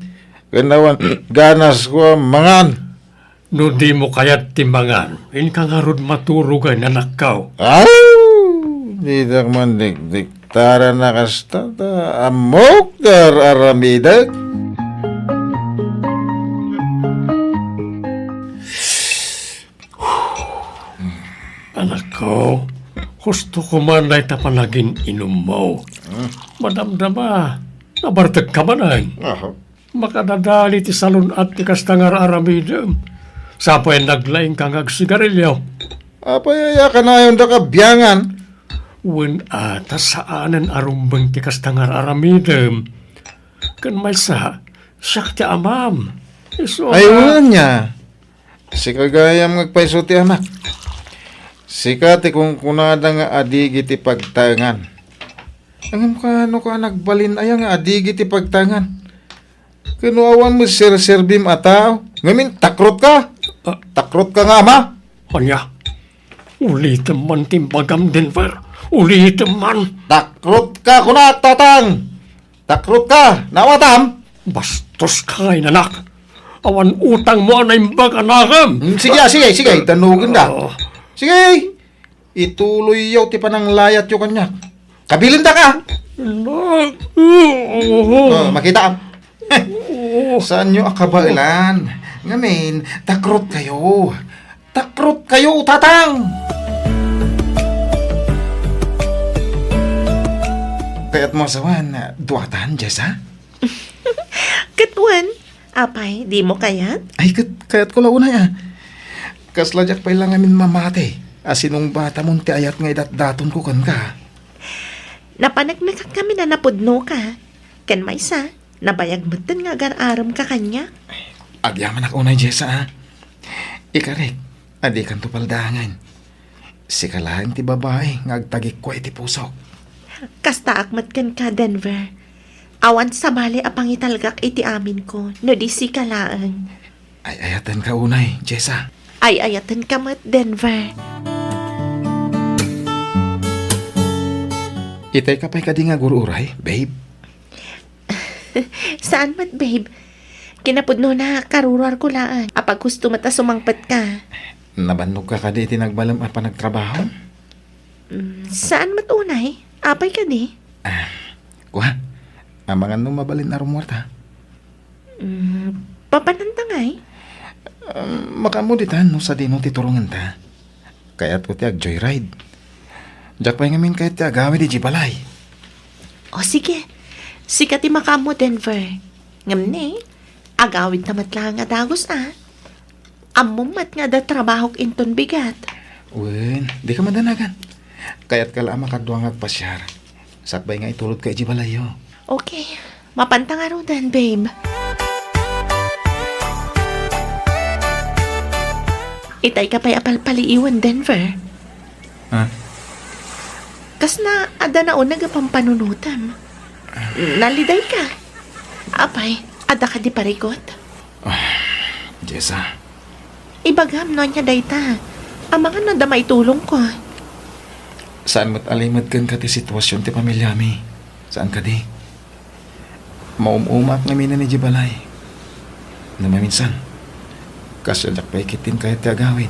Kanawan, ganas ko ang mangan. No di mo kayat timbangan, inkangarod maturugan anak ko. Di tak man dik tara na kasta ta, amok dar aramidag. Gusto ko man na itapanagin inom mo. Madamdama, nabartag ka man ay. Aha. Makadadali ti salon at ti kastangar aramidem. Sapoy naglaing kang agsigarilyo. Apayaya ka na yun da kabyangan. Wen ata saanan arumbang ti kastangar aramidem. Kan may siyak ti amam. Iso Ayun niya. Si kagayam ngagpaiso ti anak. Sika ti kung kunada nga adigi ti pagtangan. Angam ka ano ka nagbalin ay nga adigi ti pagtangan. Kinuawan mo sir-serbim ataw. Ngamin, takrot ka. Takrot ka nga ma. Kanya, ulitin man timbagam Denver. Ulitin man. Takrot ka kuna tatang. Takrot ka. Nawatam. Bastos ka ngay nanak. Awan utang mo na imbag anakam. Sige. Tanugin da. Oh. Sige. Ituloy yaw ti panang layat yung kanya. Kabilin da ka. Makita am. Saan nyo akabailan? Ngamin, takrot kayo. Takrot kayo, tatang. Kaya't mo sawan, duwatan, Jessa? Katwan, apay, di mo kayat? Ay, kaya't ko launay Kasladyak pa ilang amin mamate. Asinong bata mong ti ayat nga idat-daton ko kan ka. Napanagnakak kami na napudno ka. Kan may nabayag mo nga agar-aram ka kanya. Agyaman ako unay, Jessa, Ikarek, adi kan tupaldangan. Si kalahan ti babae, ngagtagik ko iti pusok. Kasta akmat kan ka, Denver. Awan sa bali apang italgak iti amin ko, no di si kalaan. Ay ayatan ka unay, Jessa. Ay ayatan ka mat, Denver. Itay ka pa'y kadi nga gururay, babe. Saan mat, babe? Kinapudno na karurar ko laan. Apag gusto mata sumangpat ka. Nabannog ka kadi tinagbalam at panagtrabaho? Saan mat unay? Apay ka di? Kuha, amangan no mabalin na rumorta. Papanantangay? Makamuditan no sa dino titurungan ta. Kaya't ko ti ag-joyride. Diyak pa ngamin kahit ti agawi di jibalay. O sige. Sika ti makamo, Denver. Ngamne, agawid tamat lang nga dagos Amumat nga da trabahok inton bigat. Wen, di ka madanagan. Kaya't kala makadwa nga pasyar. Sakbay nga itulod ka ijibalayo. Okay, mapanta nga ron dan, babe. Itay ka pa'y apalpaliiwan, Denver. Ha? Kas na ada na unag pampanunutan. Naliday ka. Apay, ada ka di parigot. Jessa, Ibagam no niya dayta. Ang mga nadamay tulong ko. saan mo't alimod kan ka ti sitwasyon ti pamilya mi? Saan ka di? Maumumak nga mina ni jibalay. Namaminsan, kasadyak pa ikitin kahit ti agawid.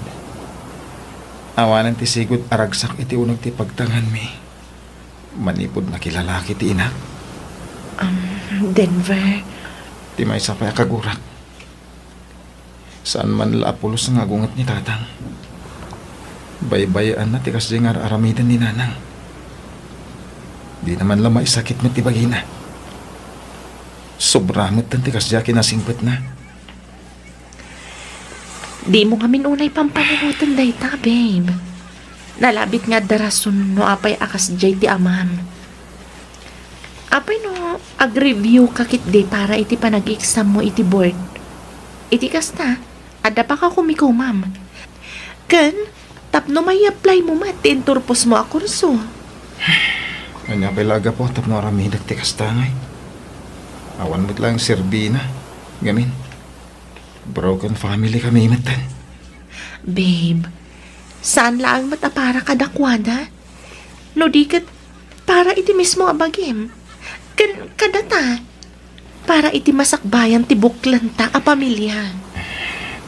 Awanan ti sigod aragsak iti unag ti pagtangan mi. Manipod na kilalaki ti ina. Denver, Ti may sapay akagurat. Saan man laapulos ang agungat ni tatang. Baybayaan na ti kasdi nga aramidan ni nanang. Di naman lamay sakit mo ti bagina. Sobramot tan ti kasdi kinasingpet na. di mo ngamin unay pampanunutan dayta, babe. Nalabit nga darason no apay akas jay ti amam. Apay no, ag-review kakit di para iti panag-exam mo iti board. Iti kasta, ada pa ka kumikumam. Kan, tapno may apply mo mat, tinturpos mo a kurso. Kanya kailaga po tapno aramidak ti kastangay. Awan mo't lang serbina. Gamin. Broken family kami imatan. Babe, saan lang matapara ka dakwada? No di kat para iti mismo abagim. Kadata, para iti masakbayan ti buklanta a pamilya.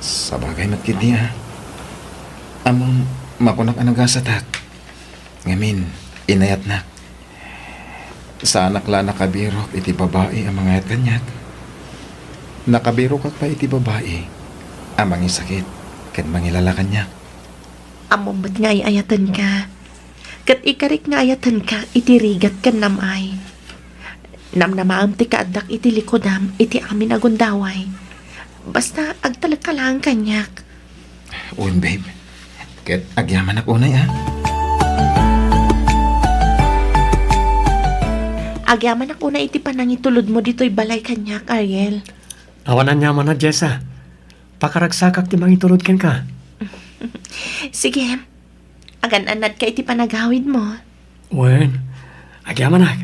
Sa bagay matkid niya. Among makunak anagasatak. Ngamin, inayat na. Sa anak la nakabirok iti babae ang mga ayat kanyat. Nakabirok at pa iti babae ang mangisakit kat mangilala kanya. Among ba't nga iayatan ka? Kat ikarik nga ayatan ka, itirigat kan namay. Namnamaam ti kaadak iti likodam, iti amin agundaway. Basta agtalag ka lang kanyak. Uwan, babe. Ket agyaman ako unay, ha? Agyaman ako na iti panangitulod mo dito'y balay kanyak, Ariel. Awanan niya man na, Jessa. Pakaragsakak ti mangitulod ken ka. Sige, agan-anad ka iti panagawid mo. Wen, agyaman na.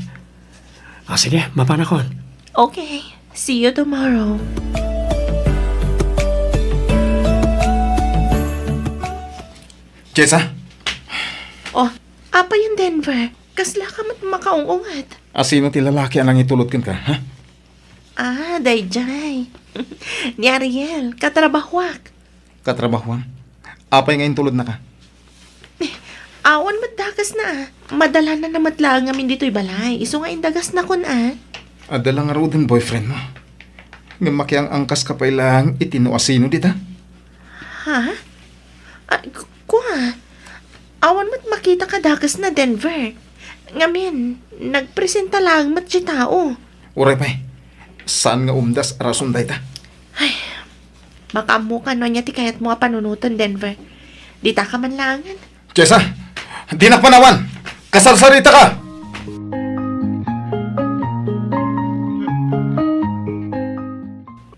Sige, mapanakon. Okay, see you tomorrow. Jessa, Oh, apa yung Denver? Kasla ka mat makaungungat. Asino ti lalaki anang itulod ken ka, ha? Ah, dayjay. Ni Ariel, katrabahwak. Katrabahuan. Apay nga intulod na ka? Awan madagas na. Madala na namatlaan ngamin dito'y balay. Iso nga indagas na kun Adala nga raw din boyfriend mo. Nga makiang angkas ka pa ilang itino asino dita. Ha? Kuha. Awan mat makita ka dagas na Denver. Ngamin, nagpresenta lang mat si tao. Uray pa'y. Saan nga umdas arason dayta? Baka mo ka no niya ti kayat mo panunutan Denver. Dita ka man langan. Jessa! Di na panawan! Kasarsarita ka!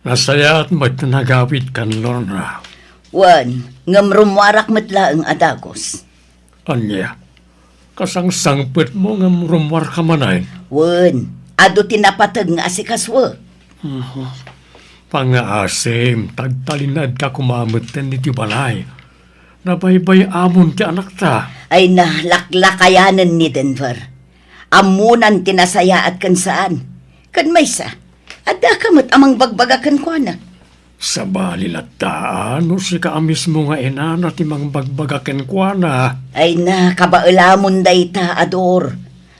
Nasaya at magtanagawid kan Lorna. Wan, ngamrumwarak matla ang adagos. Anya, kasang sangpet mo nga rumwar ka manay. Wan, ado tinapatag nga asikaswa. Pangaasim, tagtalinad ka kumamatan ni Tibalay. Nabaybay amon ti anak ta. Ay laklakayanan ni Denver. Amunan tinasaya at kan saan. Kan may sa, ada kamat amang bagbagakan ko na. Sa balilataan, no si ka mismo nga ina na timang bagbagaken kwa na. Ay kabailamon dayta ador.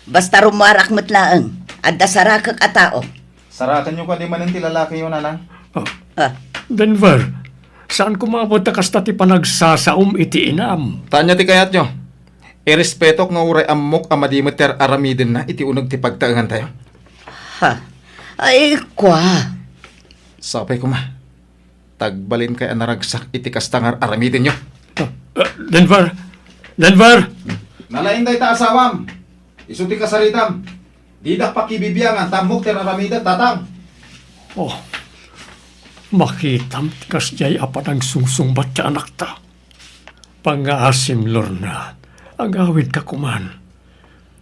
Basta rumarak matlaang, adda sarakak a tao. Sarakan nyo ka di manin ti lalaki yun, alang. Ah, Denver, saan kumabot na kasta ti panagsasaum iti inam? Tanya ti kayat nyo. Irespeto nga uray amok amadimot ter aramidin na iti unag ti pagtaangan tayo. ha. Ay, kwa. Sapay ko ma. Tagbalin kay anaragsak iti kastangar aramidin nyo. Denver! Denver! Nalain day ta asawam. Isuti kasaritam. Didak pakibibiyangan tamok ter aramida tatang. Oh, makitam kas jay apan ang sungsungbat ka anak ta. Pangaasim, Lorna, agawid ka kuman.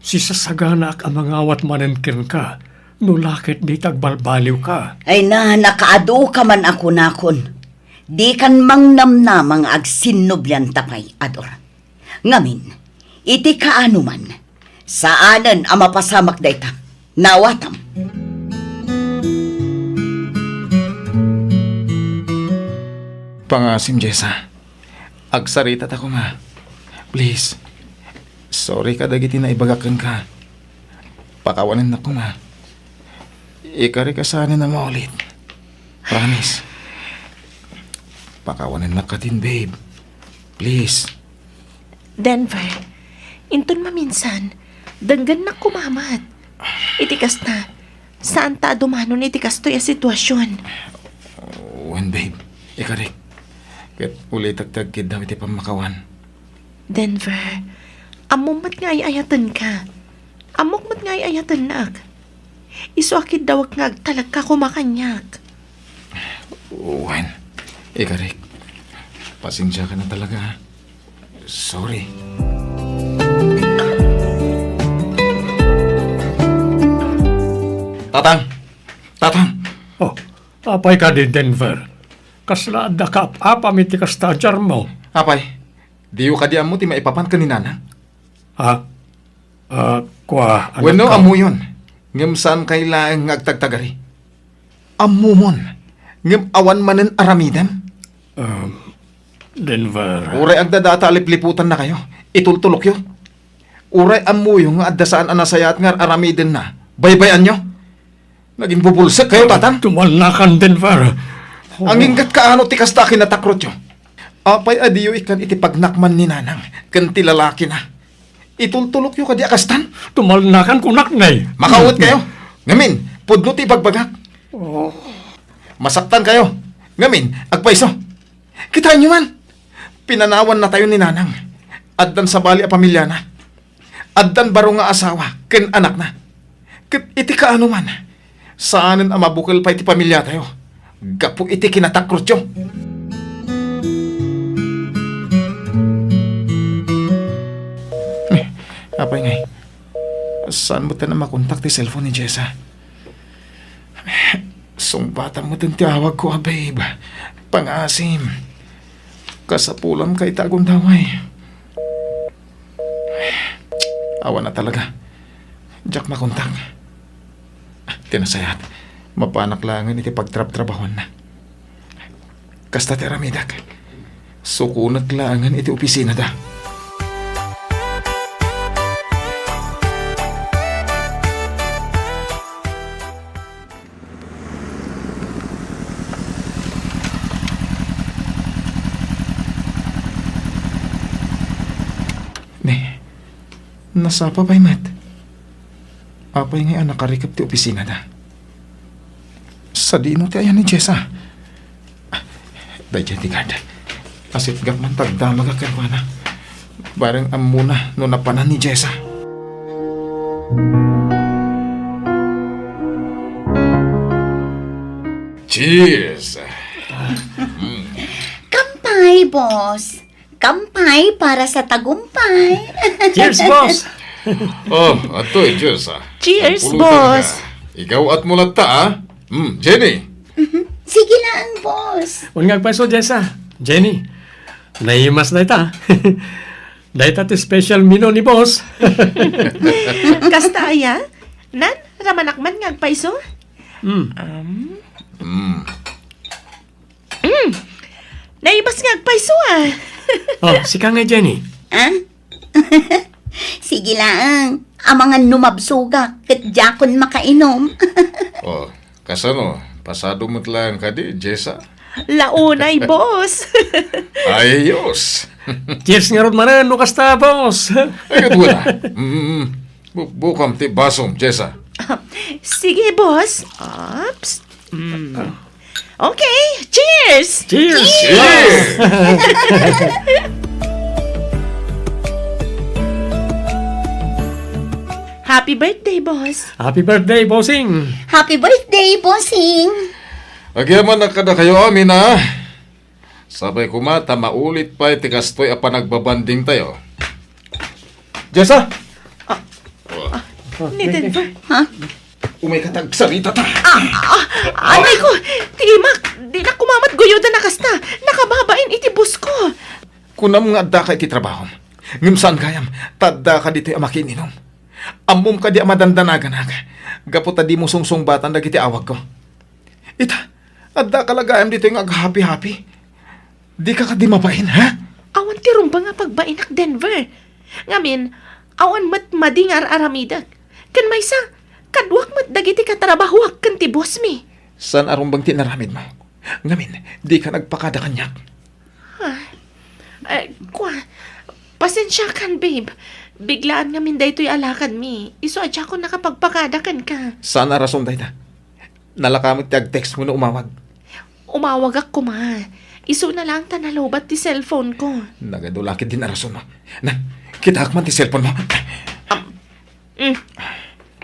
Si sasagana ak amangawat manenkin ka, nulakit di tagbalbaliw ka. Ay nakaado ka man ako nakon. Di kan mang namnamang agsinubyan tapay, ador. Ngamin, iti kaano man, saanan ang mapasamak dayta, nawatam. Pangasim, Jessa. Agsarita ta ko ma. Please. Sorry ka dagiti na ibagakan ka. Pakawanin na ko ma. Ikari ka sana na maulit. Promise. Pakawanin na ka din, babe. Please. Denver, intun maminsan, danggan na kumamat. Itikas na, saan ta dumanon itikas to yung sitwasyon. Wan, babe. Ikari. Kat ulit tagtagkid daw iti pamakawan. Denver, amumat nga ayatan ka. Amok mat nga ayatan nak. Isuakid daw nga agtalag ka kumakanyak. Wan. Ikari. Pasensya ka na talaga. Sorry. Tatang! Tatang! Oh, apay ka di Denver. Kasla da ka apamiti ka stadyar mo. Apay, diyo ka di amo ti maipapan ka ni Nana? Ha? Kwa, anak Bueno, ka? amo yun. Ngam saan kailangan ngagtagtagari? Amo mon. Ngam awan manen aramidam. Denver. Uray agdadata alipliputan na kayo. Itultulok yun. Uray amo yung nga adda saan anasayat nga aramidin na. Baybayan nyo. Naging bubulsik kayo, tatang. Tumalakan, Denver. Ang inggat kaano ti kasta kinatakrot yo. Apay adiyo ikan iti pagnakman ni Nanang. Kan ti lalaki na. Itultulok yung kadi akastan. Tumalnakan kunak nay. Makawot kayo. Ngamin, pudlot ibagbagak. Masaktan kayo. Ngamin, agpaiso. Kitaan nyo man. Pinanawan na tayo ni Nanang. Addan sa bali a pamilya na. Addan baro nga asawa, ken anak na. Iti kaano man. Saanan ang mabukal pa iti pamilya tayo. Gapo iti kinatakrot yo. Apay ngay. Saan mo na makontak ti cellphone ni Jessa? Sumbatan mo din tiyawag ko, babe. Pangasim. Kasapulam kay tagong damay. Awa na talaga. Jack makontak. Tinasayat. Mapanak langan iti pagtrap-trabahon na. Kasta ti Aramidak. Sukunat langan iti opisina da. Nasapa pa'y mat. Apay ngay nakarikap ti opisina na. Sa dino ti ayan ni Jessa. Dahil ti ganda. Asit gap man tagdamag akarwana. Barang amuna no napanan ni Jessa. Cheers! Kampay, boss. Kampay para sa tagumpay. Cheers, boss! Oh, ato Jessa. Cheers, Pulutan boss. ka. Ikaw at mulat ta, ah? Jenny. Sige lang, boss. Ungag pa so, Jessa. Jenny, naimas na ita. Dahita ti special menu ni boss. Kasta aya? Nan, ramanakman nga agpaiso? Naibas nga agpaiso ah. Oh, sika nga, Jenny. Ah? Sige lang. Ang mga numabsuga, kat jakon makainom. Oh, kasano? Pasado mo lang ka di, Jessa? Launay, boss. Ayos. Cheers nga ron manan, no kasta, boss. Ay, wala. Bukam ti basom, Jessa. Sige, boss. Ops. Okay, cheers! Cheers! Cheers! Happy birthday, boss. Happy birthday, bossing! Happy birthday, bossing. Agyaman na kada kayo amin, ha? Sabay kumata, maulit pa iti kastoy apa nagbabanding tayo. Jessa! Ni Denver. Umay katag salita ta. Anay ko, timak, di na kumamat guyoda na kasta. Nakababain iti bus ko. Kunam nga adda ka iti trabaho. Ngim saan kayam, tadda ka dito ang makininom. Amom ka di ang madandanagan aga. Gapot di mo sungsung batan dagiti awag ko. Ita, adda ka lagayam dito yung ag-happy-happy. Di ka di mabain, ha? Awan ti rumba nga pagbainak Denver. Ngamin, awan mat madingar aramidag. Kan may sa, kadwak mat dagiti katrabahuak kan ti boss mi. San arumbang tinaramid mo? Ngamin, di ka nagpakada kanyak. Pasensya kan, babe. Biglaan ngamin daytoy alakad mi. Iso adya ko nakapagpakadakan ka. Sana rason tayo ta. Nalakamot ti ag-text mo na umawag. Umawag ako ma. Iso na lang tanalobat ti cellphone ko. Nagadulakit din na rason mo. Na, kita akman ti cellphone mo.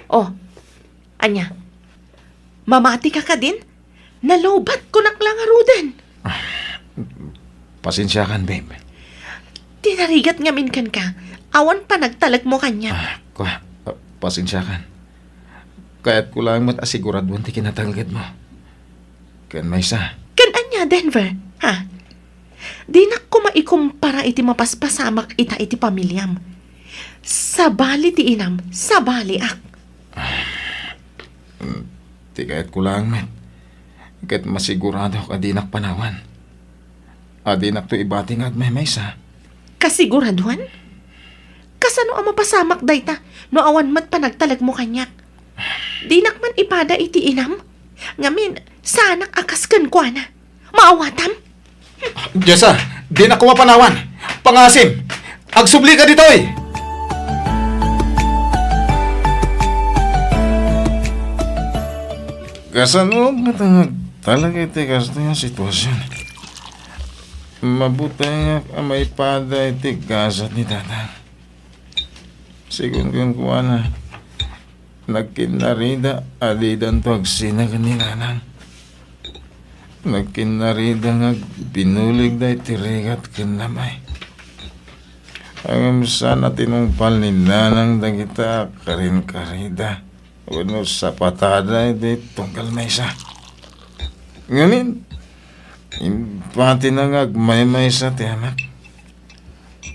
Oh, anya. Mamati ka ka din? Nalobat ko naklang arudan. Pasensya kan, babe. Tinarigat ngamin kan ka. Awan pa nagtalag mo kanya. Pasensya kan. Kaya't ko lang mat-asiguraduan ti kinatalagad mo. Kan may sa. Kan anya, Denver? Ha? Di na ko maikumpara iti mapaspasamak ita iti pamilyam. Sabali ti inam, sabali ak. Ti kaya't ko lang, met. Kaya't masigurado ka dinak panawan. Adinak to ibating at may sa. Kasiguraduan? Kasano ang mapasamak dayta no awan mat pa nagtalag mo kanyak? Di nakman ipada iti inam? Ngamin, sanak akaskan kwa na. Maawatam? Jessa, di na ko mapanawan. Pangasim, agsubli ka dito eh. Kasano matangag talaga iti kasto yung sitwasyon. Mabuti nga may pada iti gasat ni tatang. Sigun kung kuha na nagkinarida adidan to agsina kanilanang. Nagkinarida nga binulig da iti rigat kinamay. Ang sana tinumpal ni nanang dagita karin karida. Wano sa patada iti tungkal na isa. Nganin, impati na nga agmay-may sa tiyanak.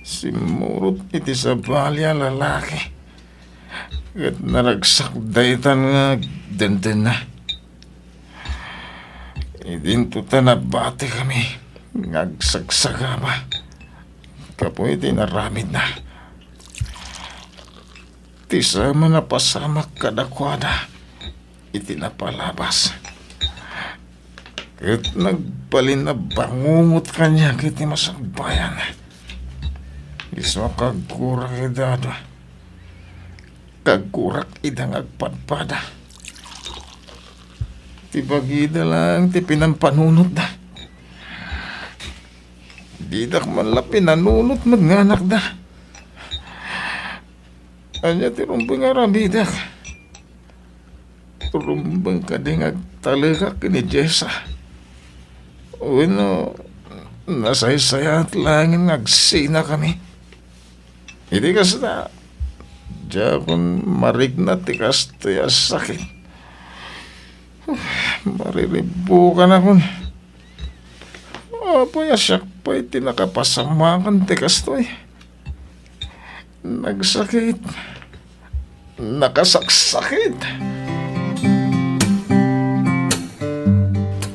Simurot iti sa balya lalaki. At naragsak daytan nga dandan na. Idintuta na bati kami. Ngagsagsaga ba. Kapoy iti naramid na. Tisama na pasamak kadakwada. Iti napalabas. At nagbalin na bangungot kanya kiti masagbayan. Iswa kagkurak idada. Kagkurak idang agpadpada. Tibagida lang ti pinampanunot na. Didak man la pinanunot magnganak da. Anya ti rumbang arabidak. Rumbang kading agtalaga kini Jessa. Uno, nasaysaya at langin agsina kami. Hindi kasi na, diya kung marignat tikas tiya sakit. Mariribukan ako. Apoy asyak pa iti nakapasamakan tikas to eh. Nagsakit. Nakasaksakit.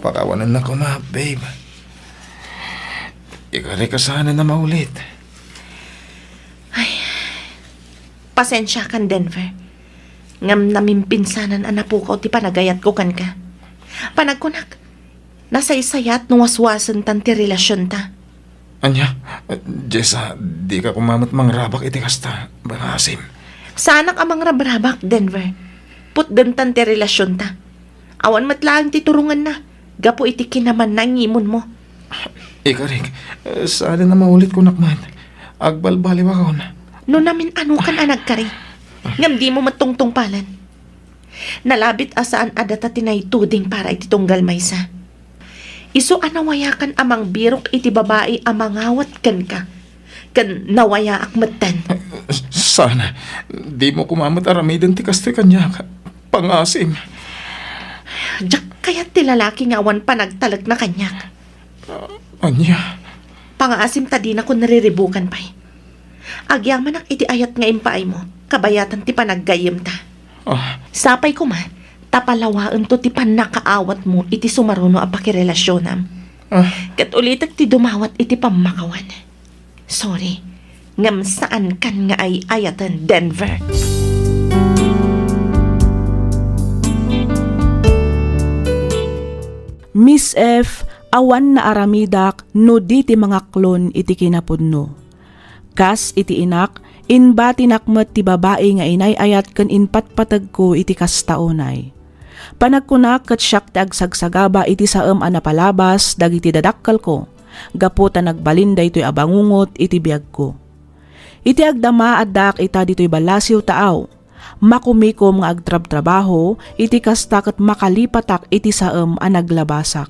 Pakawanan na ko na, babe. Ikari ka sana na maulit. Pasensya kan Denver. Ngam namimpinsanan anapukaw ti panagayat ko kan ka. Panagkunak, nasaysayat no waswasan tan ti relasyon ta. Anya, Jessa, di ka kumamat mangrabak iti kasta, bangasim. Sanak amang rabrabak, Denver. Putdan tan ti relasyon ta. Awan matlaang ti turungan na. Gapo iti kinaman na ngimon mo. Ikarik, sana na maulit ko nakman. Agbalbaliw ako na. No namin ano kan anagkari. Ngam di mo matungtong palan. Nalabit asaan adata tinaytuding para iti tunggal maysa. Iso anawayakan amang birok iti babae amangawat kan ka. Kan nawaya akmatan. Sana, di mo kumamat aramidan ti kastoy kanya. Pangasim. Diyak kaya ti lalaki nga awan panagtalag na kanyak. Anya, Pangaasim ta di na ko nariribukan pa'y. Agyang manak iti ayat nga impaay mo, kabayatan ti panaggayim ta. Sapay ko man, tapalawaan to ti panakaawat mo iti sumaruno a pakirelasyonan. Kat ulitak ti dumawat iti pamakawan. Sorry, ngam saan kan nga ay ayatan Denver. Miss F, awan na aramidak no di ti mga klon iti kinapudno. Kas iti inak, inbati nakmet ti babae nga inay-ayat ken inpatpatag ko iti kastaunay. Panagkunak ket siak ti agsagsagaba iti saem a napalabas dagiti dadakkal ko, gapu ta nagbalin daytoy abangungot iti biag ko. Iti agdama addak ita ditoy balasiw taaw, makumikom nga agtrab-trabaho iti kasta ket makalipatak iti saem a naglabasak.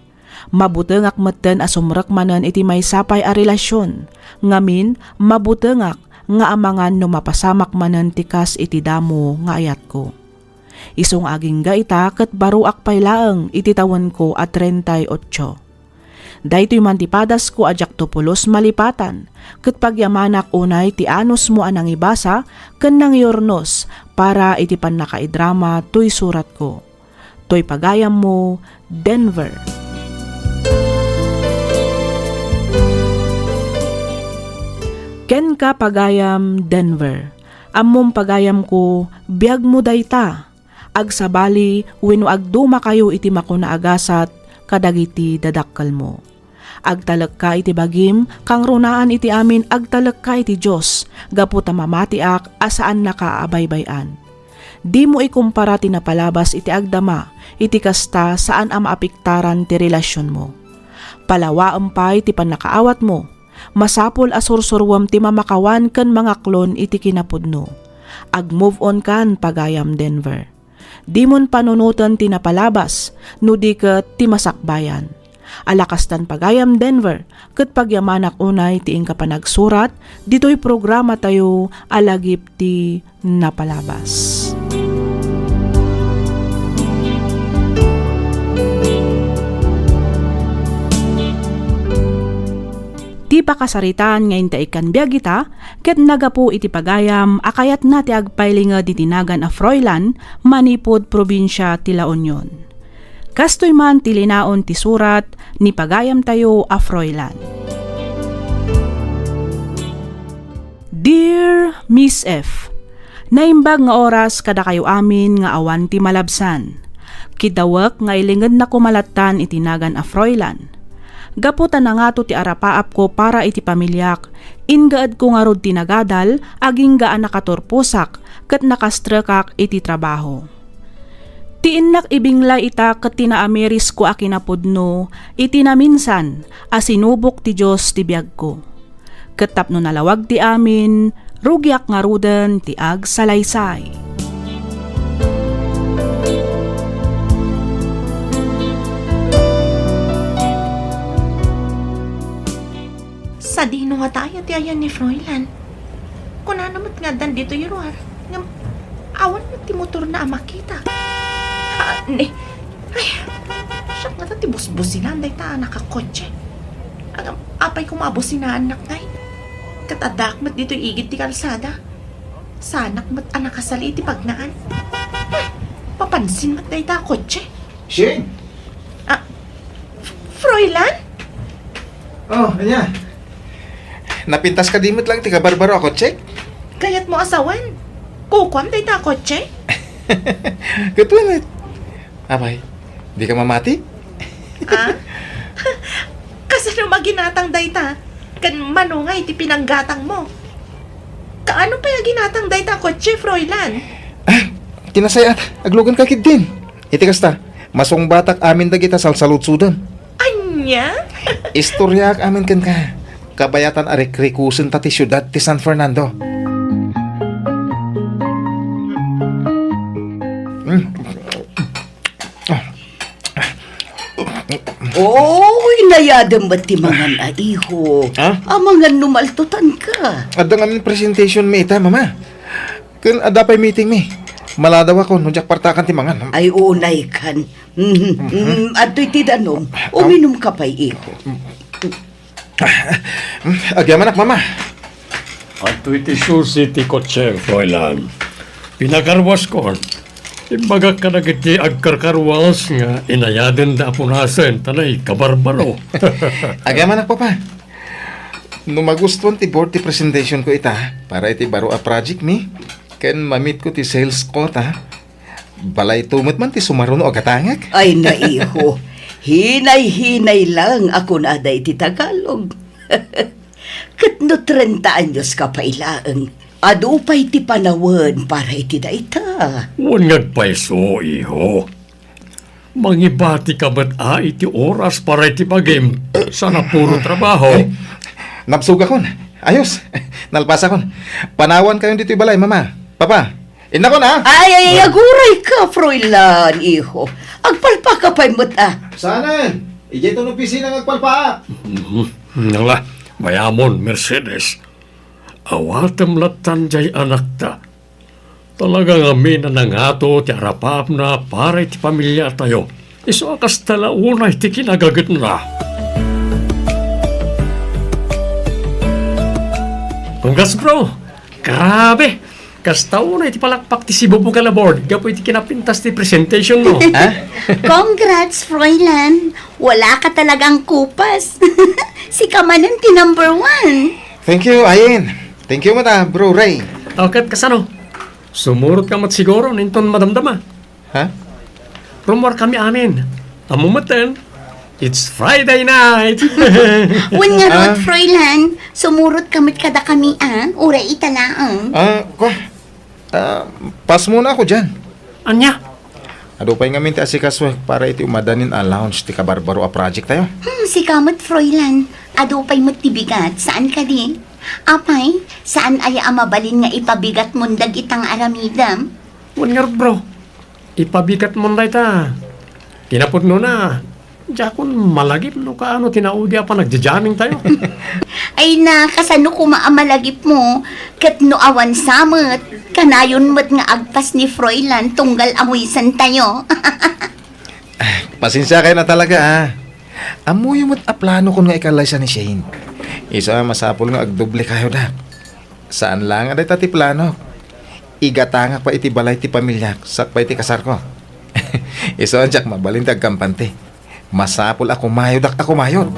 Mabutengak metten a sumrekmanen iti maysapay a relasyon, ngamin mabutengak nga amangan no mapasamak manen tikas iti damo nga ayat ko. Isong aging gaita ket baruak pay laeng iti tawen ko at 38. Daytoy mantipadas ko ajak topulos malipatan, ket pagyamanak unay ti anos mo anang ibasa ken nang yornos para iti pannakaidrama toy surat ko. Toy pagayam mo, Denver. Ken ka pagayam, Denver. Ammom pagayam ko, biag mo dayta. Agsabali, wenno agduma kayo iti makuna agasat, kadagiti dadakkal mo. Agtalag ka iti bagim, kang runaan iti amin agtalag ka iti Diyos, gapu ta mamatiak asaan nakaabaybayan. Di mo ikumpara ti napalabas iti agdama, iti kasta saan ang maapiktaran ti relasyon mo. Palawaam pa'y ti panakaawat mo, masapol asursurwam ti mamakawan ken mga klon iti kinapudno. Ag-move on kan pagayam Denver. Di mon panunutan ti napalabas, no di ket ti masakbayan. Alakastan pagayam Denver, ket pagyamanak unay ti ingka panagsurat, dito'y programa tayo alagip ti napalabas. Ti pakasaritan ngayon ta ikan biyagita, ket nagapu iti pagayam, akayat na ti agpailinga di tinagan a Froilan, Manipod, probinsya ti La Union. Kastoy man ti linaon ti surat, ni pagayam tayo a Froilan. Dear Miss F, naimbag nga oras kada kayo amin nga awan ti malabsan. Kidawak nga ilingad na kumalatan itinagan a Froilan. Gaputan na nga to ti arapaap ko para iti pamilyak, ingaad ko nga rod tinagadal, aging gaan nakaturpusak, kat nakastrakak iti trabaho. Ti innak ibingla ita kat tinaameris ko akinapudno, iti naminsan, asinubok ti Diyos ti biyag ko. Kat tapno nalawag ti amin, rugyak nga rudan ti ag salaysay. Sa dino nga tayo ti ayan ni Froilan. Kung naman nga dan dito yuruar, nga awan mo ti motor na makita. Ay, siya nga ti busbusinan day ta nakakotse. Apay kumabusinaan nak ngay. Katadak mat dito igit ti kalsada. Sanak mat anak kasali ti pagnaan. Papansin mat day ta kotse. Shane! Froilan? Oh, kanya. Napintas ka dimot lang, tiga barbaro ako, check. Kayat mo asawan. Kukwam day ta kotse. Katulad. Abay, di ka mamati? Kasano maginatang day ta? Kan manungay ti pinanggatang mo. Kaano pa yung ginatang day ta kotse, Froilan? Tinasayat, aglugan ka kid din. Iti kasta, masong batak amin dagita salsalutsudan. Anya? Istorya amin kan ka. Kabayatan arekrikusen ta ti syudad ti San Fernando. Inayadam ba't ti mangan iho? Ha? Amangan numaltutan ka. Adang amin presentation mi ita, mama. Kun adapay meeting mi. Maladaw ako, nunjak partakan ti mangan. Ay unay kan. Ato'y ti danom, uminom ka pa'y iho. Agyamanak, mama. At iti susi ti kotse, Froilan. Pinakarwas ko. Imbaga ka na kiti agkarkarwas nga inayaden da apunasen tanay kabarbaro. Agyamanak, papa. No magustuhan ti board ti presentation ko ita, para iti baro a project mi, ken mamit ko ti sales ko ta, balay tumot man ti sumaruno o katangak. Ay na iho, hinay-hinay lang ako na aday ti Tagalog. Kat no 30 anyos ka pa ilaang, adupay ti panawan para iti daita. Huwag nagpaiso, iho. Mangibati ka ba't iti oras para iti pagim sa napuro trabaho? Napsuga kon. Ayos. Nalpasa kon. Panawan kayo dito balay, mama. Papa, ina ko na. Ay, aguray ka, Froilan, iho. Agpalpa ka pa'y muta. Saan? Ije ito ng pisina ng agpalpa. Nala, mayamon, Mercedes. Awatem latan jay anak ta. Talagang amin na nangato ti arapap na para iti pamilya tayo. Iso akas talauna iti kinagagat na. Congrats bro! Grabe! Kastauna iti palakpak ti Cebu Bukala Board. Gapo iti kinapintas ti presentation mo. Ha? Congrats, Froilan. Wala ka talagang kupas. Si Kamanan ti number 1. Thank you, Ayin. Thank you, mata, bro Ray. Okay, kasano? Sumurot ka mat siguro, ninton madamdama. Ha? Rumor kami amin. Amumatan, it's Friday night. Wan nga rod, Froilan, sumurot kamit kada kami, Ura italaang. Kwa. Pas muna ako dyan. Anya? Ado pa'y ngamin ti asikaswag para iti umadanin a lounge ti kabarbaro a project tayo. Si Kamot Froilan, ado pa'y matibigat, saan ka din? Apay, saan ay amabalin nga ipabigat mo itang aramidam? Wan nga bro. Ipabigat mo na ita. Tinapod no na. Diya kun malagip no kaano tinaudi pa nagjajamming tayo. Ay na, kasano kumaamalagip mo, kat no awan samot, kanayon mo't nga agpas ni Froilan tunggal amuisan tayo. Pasensya kayo na talaga Amuyo mo't aplano ko nga ikalay sa ni Shane. Isa masapol nga agdoble kayo da. Saan lang aday tati plano? Igatanga pa iti balay ti pamilya sak pa iti kasar ko. Isa ang jak mabalin ti agkampante. Masapol ako mayod ako mayod.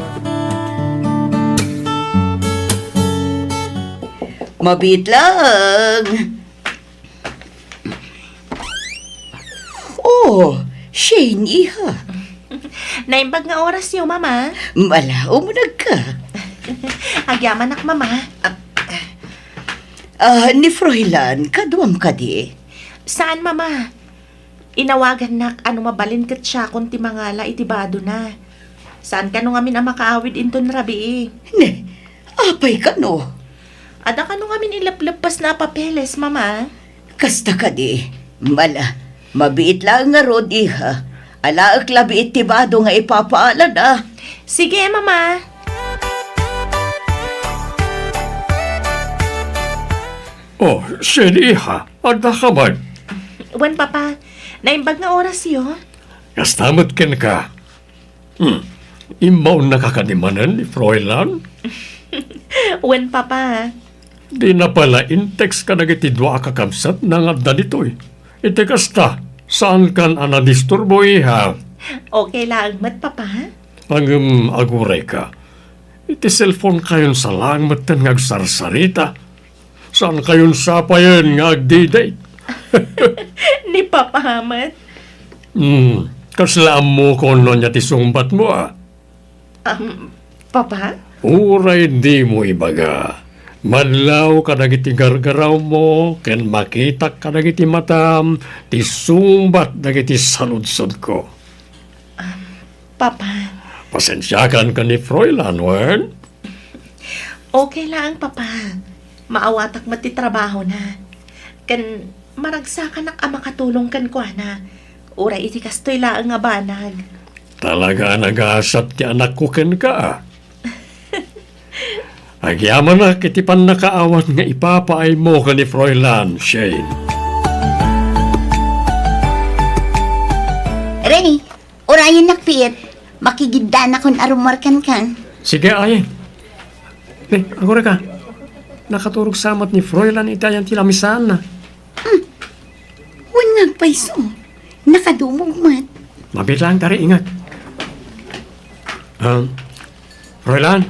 Mabit lang. Oh, Shane, iha. Naimbag nga oras yo, mama. Malao mo ka. Agyaman nak, mama. Ni Froilan, kaduam ka di. Saan, mama? Inawagan nak, ano mabalin kat siya kung ti mangala itibado na. Saan ka nung amin ang makaawid inton rabi Ne, apay ka no. Ada ka nung amin ilaplepas na papeles, mama. Kasta ka di. Mabiit lang nga rod, iha. Alaak labi itibado nga ipapaalan Sige, mama. Oh, siniha. Ada ka ba? Wan, papa. Naimbag nga oras yo. Kastamot ken ka. Imbaw nakakadimanan ni Froilan. Wan, papa. Di na pala in-text ka nagitidwa kakamsat na nga danitoy. Ite kasta, saan kan anadisturbo iha? Okay lang, mat, papa. Ang aguray ka. Iti cellphone kayon sa langmat tan ngagsarsarita. Saan kayon sapayan nga agdi-date? Ni Papa Hamad. Kaslaan mo kono niya ti sumbat mo Papa? Uray di mo ibaga. Madlaw ka dagiti gargaraw mo, ken makita ka dagiti matam, ti sumbat dagiti saludsod ko. Papa? Pasensyakan ka ni Froilan, wen? Okay lang, Papa. Maawatak mati trabaho na. Kan maragsakan ak makatulong kan ko na. Uray iti kastoy laang nga banag. Talaga nag-aasat ti anak ko ken ka. Agyaman na kiti pan nakaawan nga ipapaay mo ka ni Froilan, Shane. Reni, orayan nakpiit. Makigidda na kung arumarkan kan. Sige, ay. Agora ka. Nakaturog samat ni Froilan itayan tilamisan na. Huwag nagpaiso. Nakadumog mat. Mabilang tari, ingat. Froilan?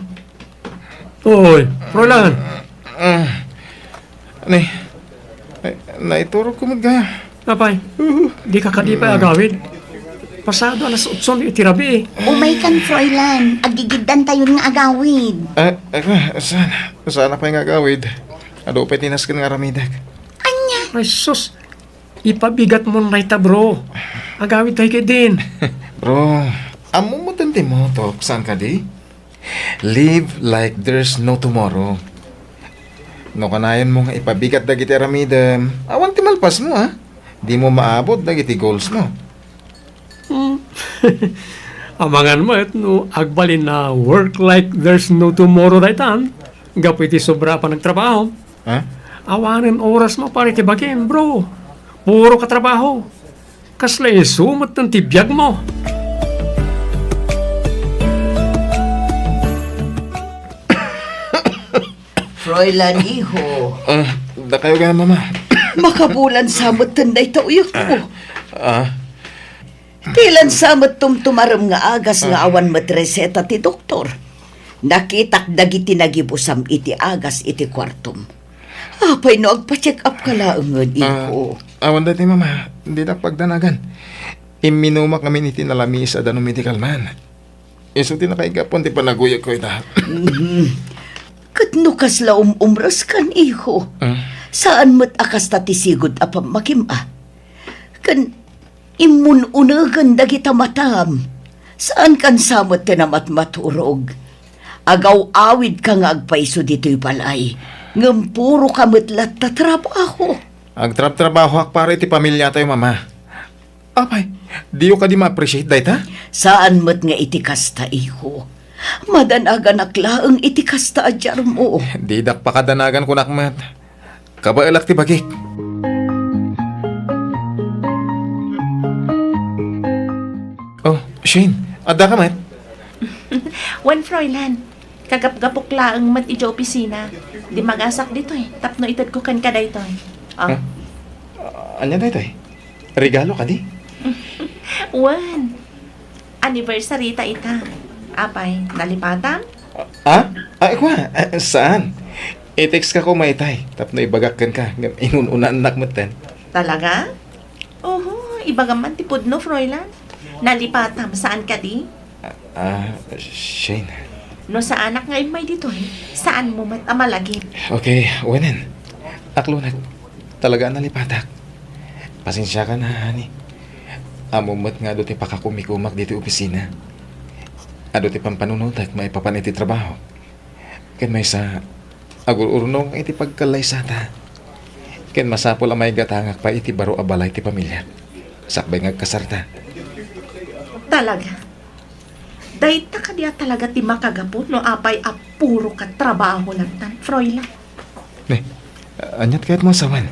Oy, Froilan! Naituro ko magaya. Apay, di ka kadipay agawid. Pasado alas 8 itirabi Umay kan Froilan. Agigiddan tayo nga agawid. Sana pa yung agawid. Ado pa tinas ka nga ramidak. Ay, sus. Ipabigat mo na ita, bro. Agawid tayo kay din. Bro, amo mo tanti mo to. Saan ka di? Live like there's no tomorrow. No kanayan mo nga ipabigat dagiti aramidem. Awan ti malpas mo Di mo maabot dagiti goals mo. Amangan mo no, agbalin na work like there's no tomorrow daytan. Gapiti sobra pa nagtrabaho. Awanin oras mo para itibagin, bro. Puro ka trabaho. Kaslay sumat ng tibiyag mo. Froilan, iho. Da kayo ka mama. Makabulan samot tanday tauyok ko. Tilan samot tumtumaram nga agas nga awan matreseta ti doktor. Nakitak dagiti nagibusam iti agas iti kwartom. Apay no agpa-check up ka laungan, iho. Awan dati mama, hindi na pagdanagan. Iminuma kami ni tinalami sa danong medical man. Iso tinakaigapon ti panaguyag ko ita. Katno kas la umras kan, iho. Saan mo't akas ta tisigod apam makima? Kan imun unagan dagita matam. Saan kan samot tinamat maturog? Agaw awid ka nga agpaiso dito'y balay. Ngam puro kamot lat tatrabaho. Agtrab-trabaho ak para iti pamilya tayo, mama. Apay, di ka di ma-appreciate dayta? Saan mo't nga itikas ta iho? Madanagan aklaang itikas ta adyar mo. Di dak pakadanagan ko nakmat. Kabailak ti bagik. Oh, Shane, ada ka mat? Wan Fräulein, kagap-gapok laang mat ija opisina. Di magasak dito tapno itad ko kan kaday to Huh? Anya dayto regalo ka di? Wan, anniversary ta ita. Apay, nalipatan? Ay, kwa, saan? I-text ka ko maitay, tapno ibagakkan ka, inununan anak mo ten. Talaga? Oho, ibagaman ti pudno, Fräulein. Nalipatam, saan ka di? Shane. No sa anak nga may dito saan mo mat amalagi? Okay, wanan. Aklunag, talaga nalipatak. Pasensya ka na, honey. Amumot nga do ti pakakumikumak dito opisina. Ado ti pampanunotag maipapan iti trabaho. Ken may sa agururnong iti pagkalay sata. Ken masapol ang may gatangak pa iti baro abalay ti pamilya. Sakbay nga kasarta. Talaga? Dahil ka diya talaga ti makagapot no apay apuro ka trabaho lang tan, Fräulein. Ne, anyat kahit mo sawan.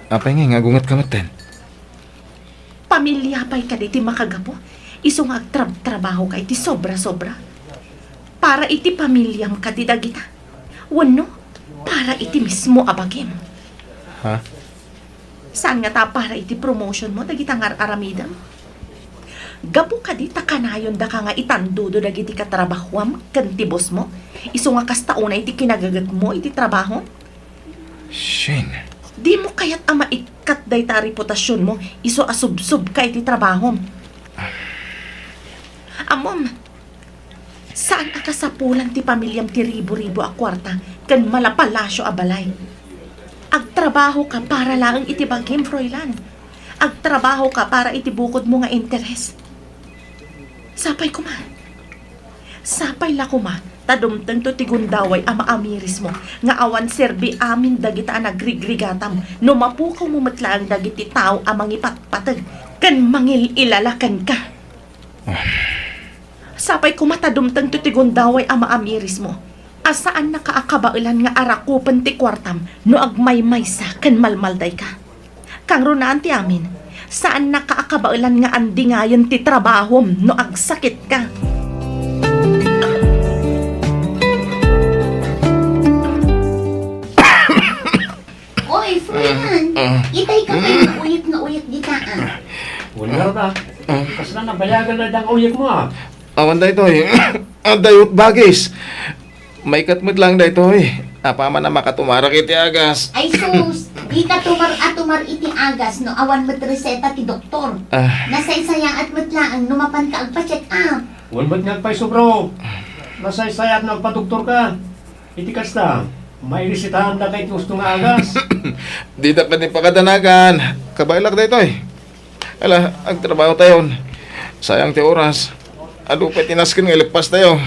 Apay nga ngagungat kamatan. Pamilya pa'y ka di ti makagapo. Iso nga trabaho ka iti sobra-sobra. Para iti pamilyam ka di dagita. Wano, para iti mismo abagim. Ha? Saan nga ta para iti promotion mo dagita nga aramidam? Gapo ka di takanayon da ka nga itandudo dagiti katrabahwam kan ti boss mo. Iso nga kastauna iti kinagagat mo iti trabaho. Shane. Di mo kaya't ama ikat day ta reputasyon mo, iso asubsub ka iti trabaho. Amom, saan akasapulan ti pamilyam ti ribo-ribo a kwarta kan malapalasyo a balay? Agtrabaho ka para lang iti bagim, Fräulein. Agtrabaho ka para iti bukod mo nga interes. Sapay kuma. Sapay la kuma. Tadumteng to tigundaway ama amiris mo nga awan serbi amin dagita nagrigrigatam no mapukaw mo matlaang dagiti tao amang ipatpatag kan mangil ilalakan ka. Sapay kumatadumteng to tigundaway ama amiris mo asaan nakaakabailan nga arakupan ti kwartam no agmaymaysa kan malmalday ka. Kang runaan ti amin saan nakaakabailan nga andingayon ti trabahom no agsakit ka. Oy, Fräulein, itay ka pa'y nauyat na uyat di ka Wala ba? Kasi na nabayagan na dang uyag mo Awan daytoy. Dayot bagis. May katmit lang daytoy. Apa man na makatumarak iti agas. Ay sus, di ka tumar iti agas no awan mat reseta ti doktor. Nasaysayang at matlaang numapan ka agpa-check up. Walbat nga pa'y sobro. Nasaysayat na agpadoktor ka. Iti kasta, may resitahan na kahit gusto nga agas. Di dapat ni pakadanagan. Kabailak daytoy. Ala, agtrabaho tayo. Sayang ti oras. Ado pa tinaskin nga ilipas tayo.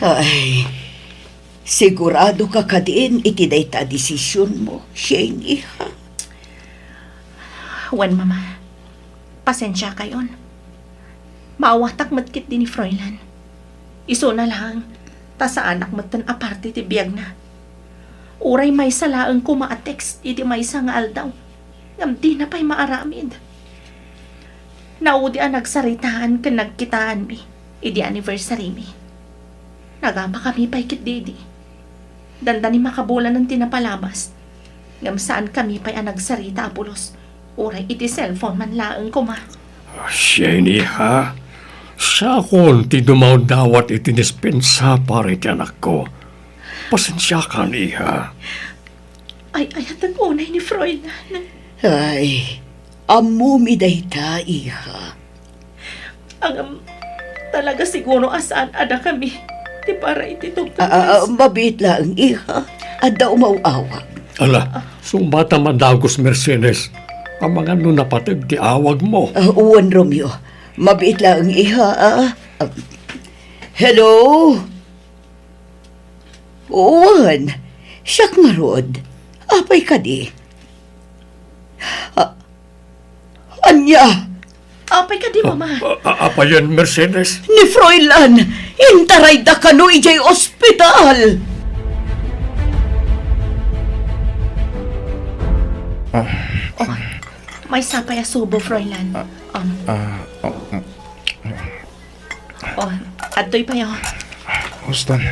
Ay, sigurado ka kadiin iti dayta desisyon mo, Shane, iha. Wan, mama. Pasensya kayon. Maawatak matkit din ni Fräulein. Iso na lang, ta sa anak matan aparte ti biyag na. Uray may salaang ko ma-text iti may nga aldaw. Ngam di na pa'y maaramid. Naudi ang nagsaritaan ka nagkitaan mi. Idi anniversary mi. Nagama kami pa'y kit didi. Dandani makabulan ng tinapalabas. Ngam saan kami pa'y ang nagsarita apulos. Uray iti cellphone man laang ko ma. Shane, ha? Sa akong ti dumaw dawat iti dispensa para iti anak ko. Pasensya ka niya. Ay, ayat ang unay ni Fräulein. Ay, amumi dayta, iha. Ang Talaga siguro asaan ada kami. Di para ititugtog. Mabit lang, iha. Ada umauawag. Ala, sumbata madagos Mercedes. Ang mga napatag ti awag mo. Uwan, Romeo. Mabit lang, iha. Hello? Uwan. Siyak marod. Apay ka di. Anya, Apay ka di, Mama. Apa yan, Mercedes? ni Froilan, intaray da kano ijay ospital. May sapay asubo, Froilan. Adoy pa yun. Houston,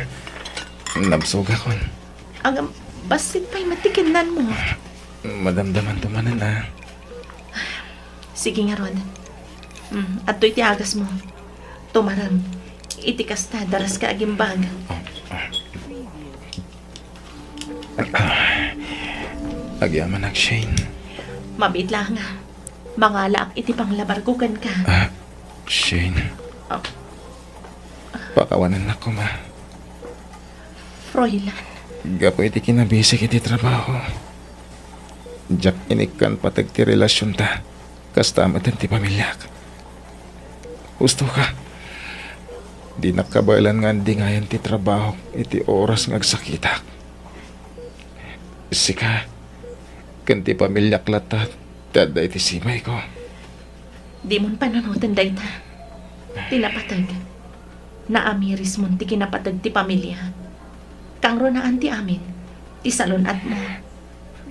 nabsog ako. Ang basit pa'y matikinan mo. Madamdaman tumanan na. Sige nga, Rod. Adoy ti agas mo. Tumaram. Itikas na, daras ka agimbag. Agyaman ak Shane. Mabit lang nga. Mangala ak iti panglabargugan ka. Shane. Oh. Pakawanan na ko, ma. Froilan. Gapo iti kinabisik iti trabaho. Jack inikan patag ti relasyon ta. Kastamat ti pamilyak. Gusto ka. Di nakabalan nga di ngayon ti trabaho iti oras ngagsakitak. Sika. Kanti pamilyak latat. Tada iti simay ko. Di mon pananutan dayta. Tinapatag. Naamiris mon ti kinapatag ti pamilya. Kang ronaan ti amin. Ti salunat mo.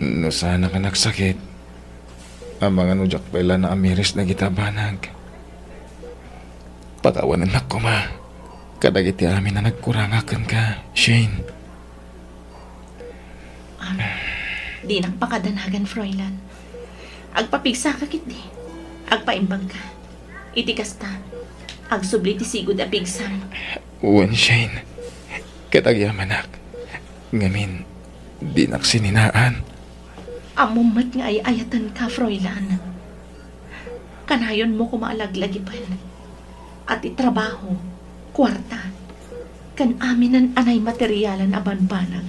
No sana ka nagsakit. Ang mga nujak pala na amiris na gitabanag. Pakawanan na ko, ma. Kadagiti amin na nagkurangakan ka, Shane. Di nang pakadanagan, Froilan. Agpapigsa ka kit di. Agpaimbang ka. Itikas ta. Agsubli ti sigud a pigsam. Uwan, Shane. Katagyaman ak. Ngamin, di naksininaan. Amumat nga ay ayatan ka, Froilan. Kanayon mo kumaalaglagipan. At itrabaho, kwarta. Kan aminan anay materyalan abanbanag.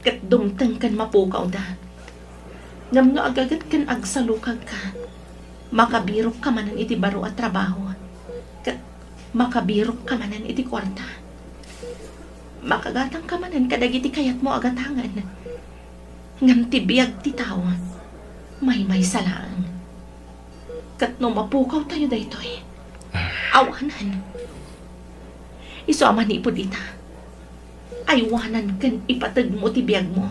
Kat dumtang kan mapukaw da. Ngam nga agagat kan agsalukag ka. Makabirok ka manan iti baro at trabaho. Kat makabirok ka manan iti kwarta. Makagatang ka manan kadagiti kayat mo agatangan. Ngam tibiyag ti tao. May salaan. Kat no mapukaw tayo daytoy. Awanan. Iso aman ipod ita. Aywanan kan ipatag mo ti biyag mo.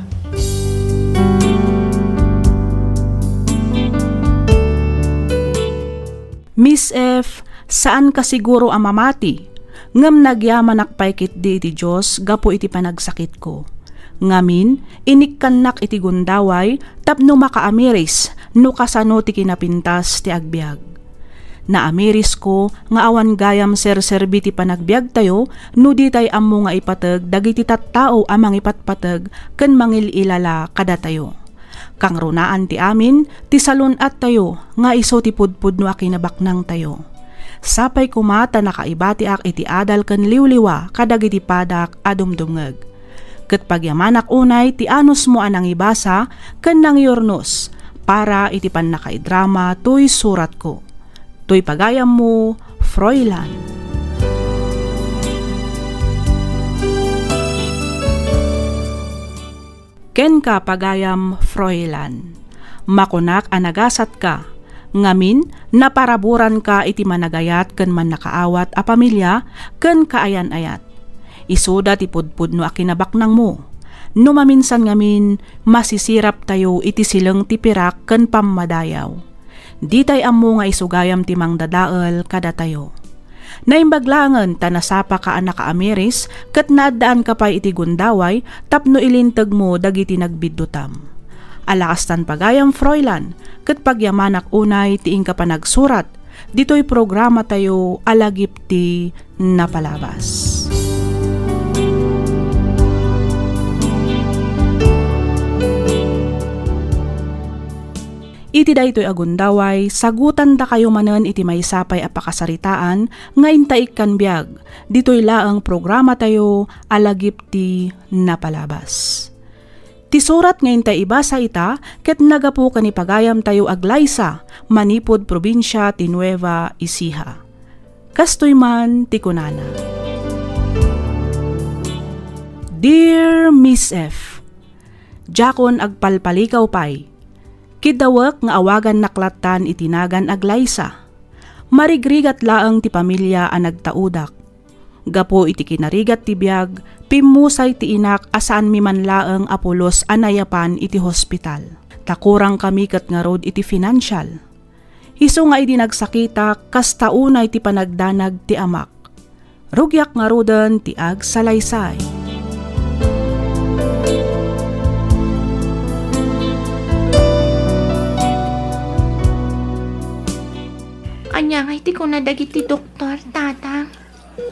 Miss F, saan ka siguro ang mamati? Ngam nagyaman nakpaykit di iti Diyos, gapo iti panagsakit ko. Ngamin, inikkanak iti gundaway, tapno makaamiris, no kasano ti kinapintas ti agbyag. Naamiris ko, nga awan gayam serserbi ti panagbyag tayo, no di tay ammo nga ipatag, dagiti tattao amang ipatpatag, ken mangililala kada tayo. Kang runaan ti amin, ti salon at tayo, nga iso ti pudpud no akinabaknang tayo. Sapay kumata nakaibati ak iti adal ken liwliwa, kadagiti padak adumdungeg. Ket pagyamanak unay ti anus mo anang ibasa, ken nang yornos, para iti pan nakaidrama tuy surat ko. Tuy pagayam mo, Froilan. Ken ka pagayam, Froilan. Makunak anagasat ka. Ngamin, naparaburan ka iti managayat ken man nakaawat a pamilya ken kaayan-ayat. Isuda ti pudpud no akinabaknang mo. No maminsan ngamin, masisirap tayo iti silang ti pirak ken pammadayaw. Di tay ammo nga isugayam ti mangdadael kada tayo. Naimbaglangan ta nasapa ka anak amiris ket naadaan ka pa iti gundaway tapno ilinteg mo dagiti nagbiddutam. Alakastan pagayam, Froilan, ket pagyamanak unay tiing ka pa nagsurat. Dito'y programa tayo alagip ti napalabas. Iti daytoy agundaway, sagutan da kayo manen iti maysapay a pakasaritaan nga intaik kan biag. Ditoy laang programa tayo alagip ti napalabas. Ti surat nga intay ibasa ita ket nagapu kani pagayam tayo aglaysa manipod probinsya ti Nueva Ecija. Kastoy man ti kunana. Dear Miss F, Jakon agpalpalikaw pay. Kidawak nga awagan naklatan itinagan aglaysa. Marigrigat laang ti pamilya a nagtaudak. Gapo iti kinarigat ti biag, pimusay ti inak asaan mi man laang apulos anayapan iti hospital. Takurang kami kat nga road iti financial. Hiso nga iti nagsakita kas taunay ti panagdanag ti amak. Rugyak nga rodan ti ag salaysay. Anya nga iti ko nadagiti doktor, tatang.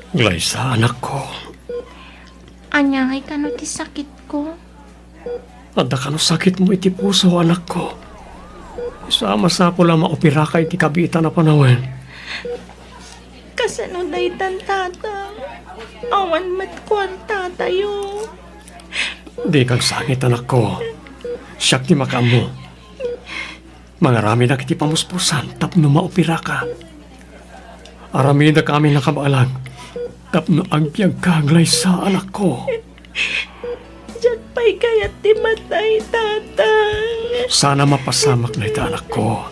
Glaysa, anak ko. Anya nga ikano ti sakit ko. Adda ka no sakit mo iti puso, anak ko. Isama sa pula maopera ka iti kabita na panawin. Kasano daytan, tatang. Awan matkuan tatayo. Di kang sakit, anak ko. Siyak ti makamo. Mangarami na kiti pamuspusan, tapno maopera ka. Arami na kami nakabalag, tapno agbyag ka, Glaysa, anak ko. Diyan pa'y kayat ti matay, tatang. Sana mapasamak na ito, anak ko.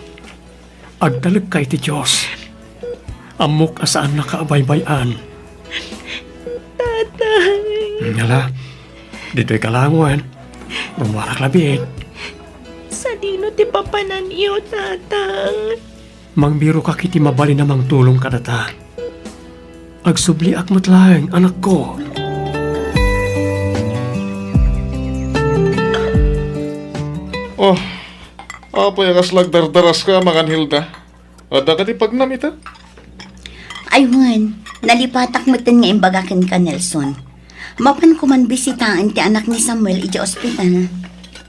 Agdalag kay ti Diyos. Amok asaan nakaabaybayan. Tatang. Ngala, dito'y kalanguan. Rumarak labit. Sa dino ti papanan iyo, tatang. Mangbiro ka kiti mabali namang tulong kadata. Agsubli akmat lang, anak ko. Oh, apa yung aslag dardaras ka, Mangan Hilda? Ada ka ti pagnamita? Aywan, nalipatak mo tin nga imbagakin ka, Nelson. Mapan ko man bisitaan ti anak ni Samuel iti ospital.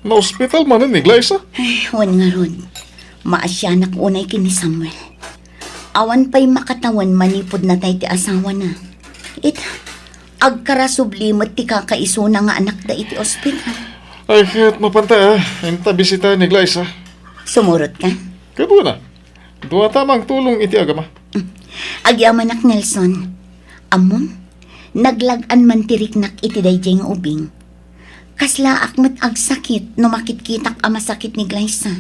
Na hospital man ni Glaysa? Ay, wan nga ron. Maasyanak unay kini Samuel. Awan pa'y makatawan manipod na tayo ti asawa na. Agkarasublimot ti kakaisuna nga anak da iti ospital. Ay, kaya't mapanta Inta bisita ni Glaysa. Sumurot ka? Kaya na. Dua tamang tulong iti agama. Agyamanak Nelson. Amon, naglagan man tiriknak iti dayjay nga ubing. Kasla akmat agsakit no makitkitak a masakit ni Glaysa.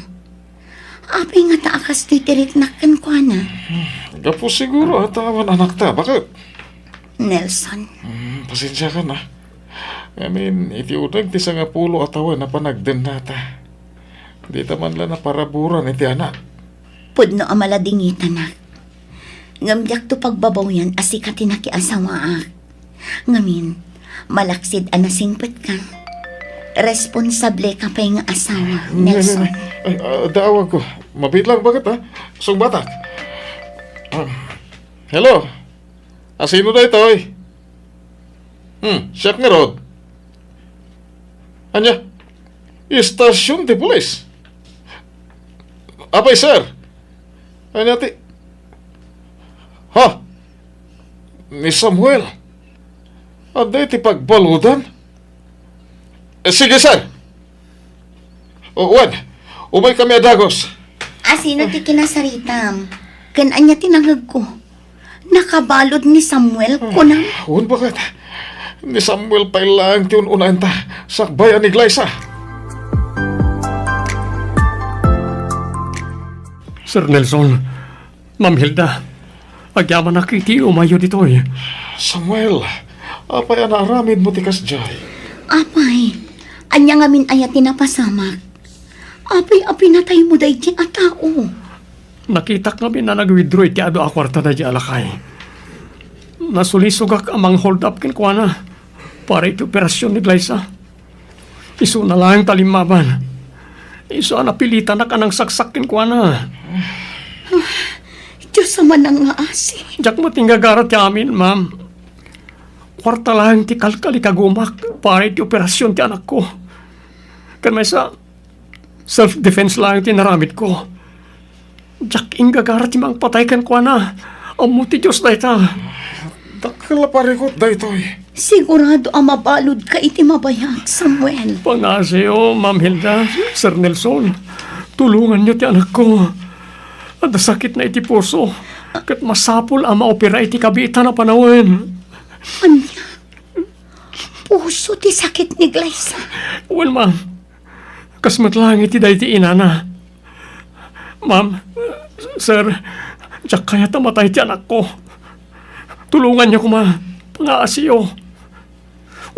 Apay nga taakas titiriknak kan kwa na. Gapo siguro atawan anak ta. Bakit? Nelson. Pasensya ka na. Iti unag ti nga pulo atawan na panagden nata. Di taman lang na paraburan iti anak. Pudno amaladingitan na. Ngamyak to pagbabaw yan asikat na kiasawa. Ngamin, malaksid anasingpet ka. Responsable ka pa yung asawa, Nelson. Ay, daawag ko. Mabit lang, bakit Sung batak. Hello? Asino na ito, eh? Siyak nga rod. Anya? Istasyon di pulis. Apay, sir? Anya ti? Ha? Ni Samuel? Aday ti pagbaludan? Sige, sir. Uwan, umay kami adagos. Asino ti kinasaritam? Kananya tinangag ko. Nakabalod ni Samuel kunang. Uwan, bakit? Ni Samuel pa ilang ti unan ta. Sakbayan ni Glaysa. Sir Nelson, Ma'am Hilda, agyaman na kiti umayo dito eh. Samuel, apay anaramid mo ti kasjay. Apay, anya ngamin ayat tinapasamak. Apay apinatay mo day ti a tao. Nakita kami na nag-withdraw iti ado akwarta na di alakay. Nasulisugak amang hold up kin kwa na para iti operasyon ni Glaysa. Iso na lang talimaban. Iso napilitan na kanang saksak kin kwa na. Diyos naman ang ngaasi. Diyak mo tinggagarat ti amin, ma'am. Kwarta lang ti kalkali kagumak para iti operasyon ti anak ko. Kan may sa Self-defense lang ang tinaramit ko. Jack ingagara ti mang pataykan ko na. Amo ti Diyos na ita. Dakala parikot da ito'y. Sigurado ang mabalod ka iti mabayag, Samuel. Pangaseo, Ma'am Hilda, Sir Nelson. Tulungan niyo ti anak ko. At sakit na iti puso. Kat masapol ang maopera iti kabita na panawin. Anya? Puso ti sakit ni Glyza. Well, ma'am. Kasmat lang iti dahi ti inana. Ma'am, sir, Jack kaya tamatay ti anak ko. Tulungan niyo ko, ma. Pangaasiyo.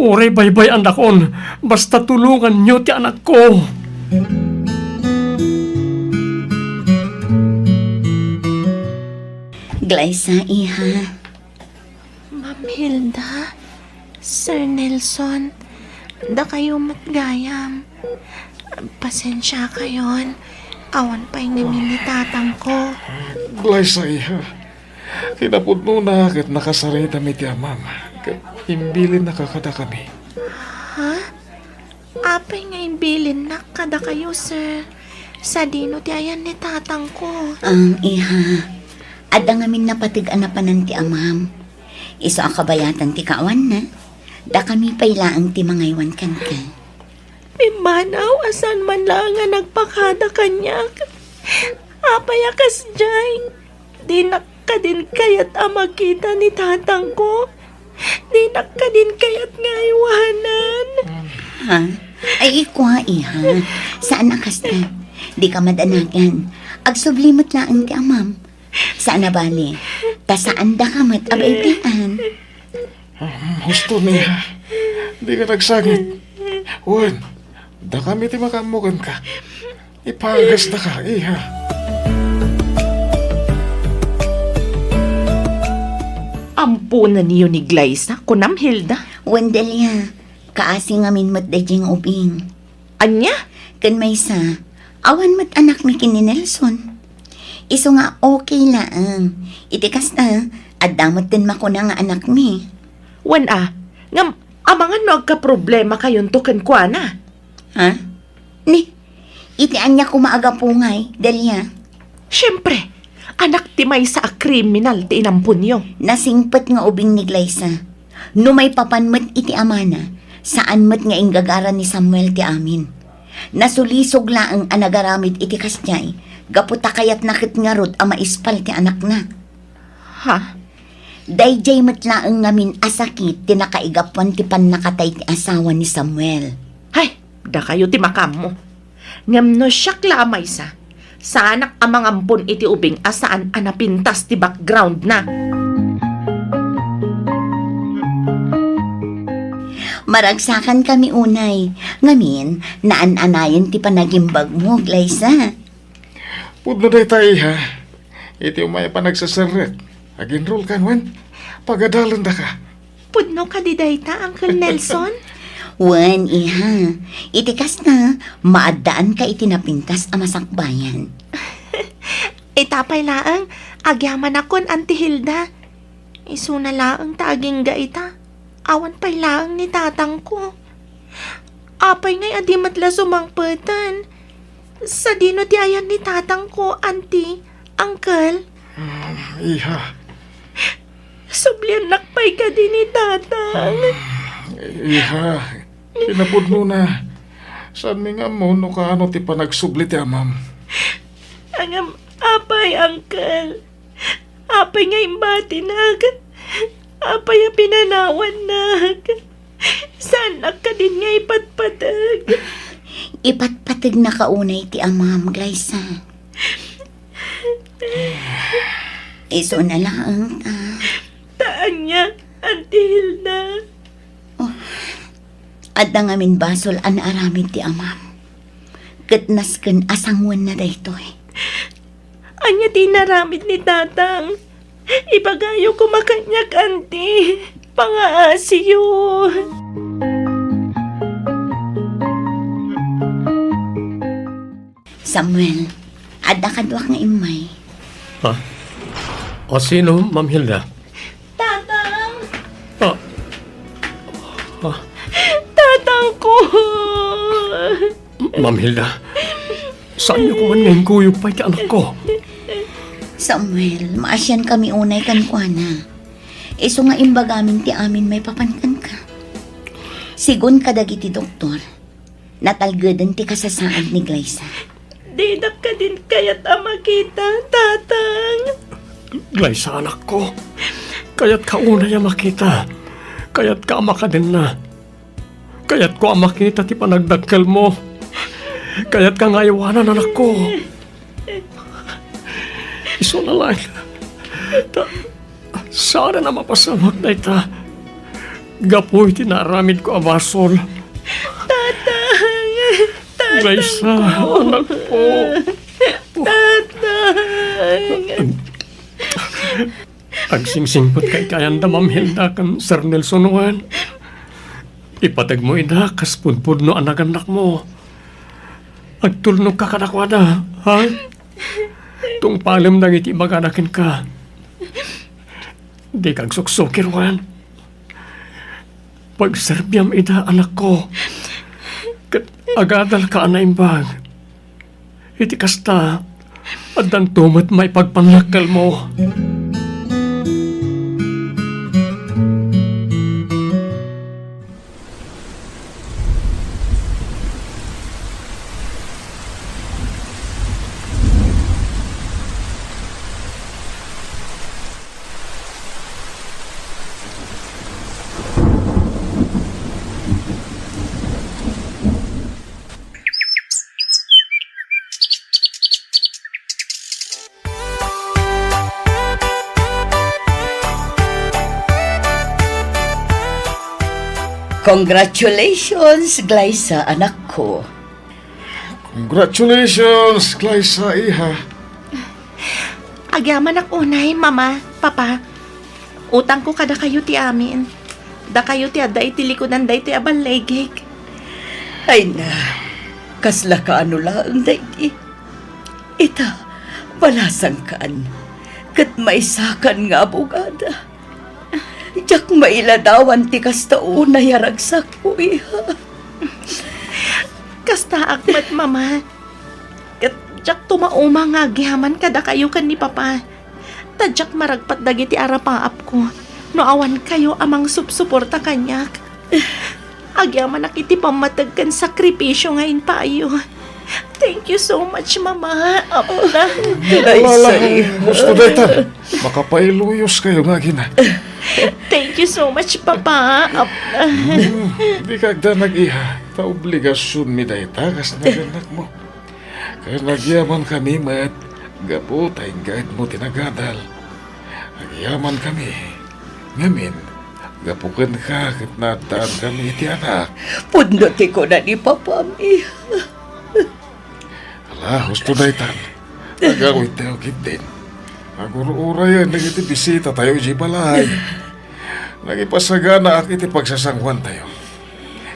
Uray baybay ang dakon. Basta tulungan niyo ti anak ko. Glyza, iha. Ma'am Hilda, Sir Nelson, da kayo matgayam. Pasensya kayon. Awan pa'y namin ni tatang ko. Glyza, iha. Kinapudno na kat nakasaray dami ti amam. Kat imbilin nakakada kami. Ha? Apay nga imbilin na kada kayo, sir. Sa dino ti ayan ni tatang ko. Ang iha. Ada ngamin napatigan ti amam. Iso ang kabayatan ti kawan na. Da kami pailaang ti mangaywan kan ka. Mimanaw, asan man lang nga nagpakada kanyak. Apay akas jay. Di nakadin kayat makita ni tatang ko. Di nakadin kayat nga iwanan. Ha? Ay, ikwa, iha. Saan akas na? Di ka madanagan. Agsublimot lang ti amam. Saan na bali? Ta saan da ka mat abaytian? Gusto niya. Di ka nagsagit. Wan, da kami ti makamugan ka. Ipagas na ka, iha. Ampunan niyo ni Glyza, kunam Hilda. Wendelia, kaasi ngamin mat dayjing ubing. Anya? Kan may sa, awan mat anak mi kini Nelson. Iso nga okay lang. Itikas na, at damot din makuna nga anak mi. Wan ngam, amangan no agka problema kayon to kwa na. Ha? Ni, itian niya kumaaga pungay, Delia. Siyempre, anak ti may sa kriminal ti inampun niyo. Nasingpet nga ubing ni Glyza. No may papanmat iti amana, saan mat nga inggagaran ni Samuel ti amin. Nasulisog laang anagaramid iti kasnyay, gaputa kayat nakit nga rod ang maispal ti anak na. Ha? Dayjay mat laang ngamin asakit ti nakaigapuan ti nakatay ti asawa ni Samuel. Hay, da kayo ti makam mo. Ngam no siyak lamay sa anak amang ampun iti ubing asaan anapintas ti background na. Maragsakan kami unay. Ngamin, naan-anayan ti panagimbag mo, Glyza. Pudno day tayo, ha. Iti umaya pa nagsasaret. Aginroll ka, wan. Pagadalan da ka. Pudno ka di dayta, Uncle Nelson? Wan, iha. Itikas na, maadaan ka itinapintas ang masakbayan. Itapay laang, agyaman akon, Auntie Hilda. Isuna laang taging gaita. Awan pay laang ni tatang ko. Apay ngay adi matla sumangpetan. Sa dino ti ayan ni tatang ko, Auntie, Uncle. Iha. Sublian nakpay ka din ni tatang. Iha. Kinapudno na. Saan mi nga mo no kaano ti panagsubli ti amam. Angam, apay, Uncle. Apay nga imbati nag. Apay ang pinanawan nag. Saan ka din nga ipatpatag? Ipatpatag na kaunay ti amam, Glyza. Iso na lang, Taan niya, Auntie Hilda. At ngamin basol an aramid ti amam. Katnas kan asangwan na daytoy. Anya tinaramid ni tatang. Ipagayo ko makanyak, Auntie. Pangaasiyo. Samuel, adda kadwa nga imay. Ha? O sino, Ma'am Hilda? Tatang! Ah, Tatang ko! Ma'am Hilda, Saan niyo kuman ngayong kuyog pa iti anak ko? Samuel, maasyan kami unay kan kuana. Iso nga imbagamin ti amin may papankan ka. Sigun kadagiti doktor, natalgadan ti kasasaan ni Glyza. Didak ka din kaya't ama kita, tatang. Glyza, anak ko. Kaya't ka una niya makita. Kaya't ka ama ka din na. Kaya't ko ama kita ti panagdagkal mo. Kaya't ka ngayawanan, anak ko. Iso na lang. Sana na mapasamag na ita. Gapoy tinaramid ko abasol. Tatang! Glyza, anak ko. Tatang! Agsingsingpot kay kayan da mamhilda kan Sir Nelson Juan. Ipatag mo ina, kas punpud no anak-anak mo. Agtulnog ka kanakwada, ha? Tung palim nang iti maganakin ka. Di kag suksukir, Juan. Pagserbyam ida, anak ko. Kat agadal ka anaimbag. Iti kasta, adan tumat may pagpanlakal mo. Congratulations, Glyza, anak ko. Congratulations, Glyza, iha. Agyaman ako unay, mama, papa. Utang ko kada kayo ti amin. Da kayo ti ada iti likunan da iti abalegig. Ay na, kasla ka ano lang, dahi. Ita, balasang kaan. Kat maisakan nga abogada. Diyak mailadawan ti kasta una yaragsak ko, iha. Kasta akmat, mama. Kat jak tumauma nga agyaman kada kayo kan ni papa. Tadyak maragpat dagiti arapaap ko. No awan kayo amang supsuporta kanyak. Agyaman nakiti pamatag kan sakripisyo ngayon pa ayo. Thank you so much, mama. Apna. Wala, gusto dayta. Makapailuyos kayo nga gina. Thank you so much, papa. Apna. Di kagda nag-iha. Taobligasyon mi dayta kas naganak mo. Kaya nagyaman kami mat. Gapo tayong guide mo tinagadal. Nagyaman kami. Ngamin, gapukan ka kat nataan kami iti anak. Pundoti ko na ni papami. Ala, gusto daytan. Nagawit tayo din. Aguro-ura yan, nagiti bisita tayo di balay. Nagipasagana ak iti pagsasangwan tayo.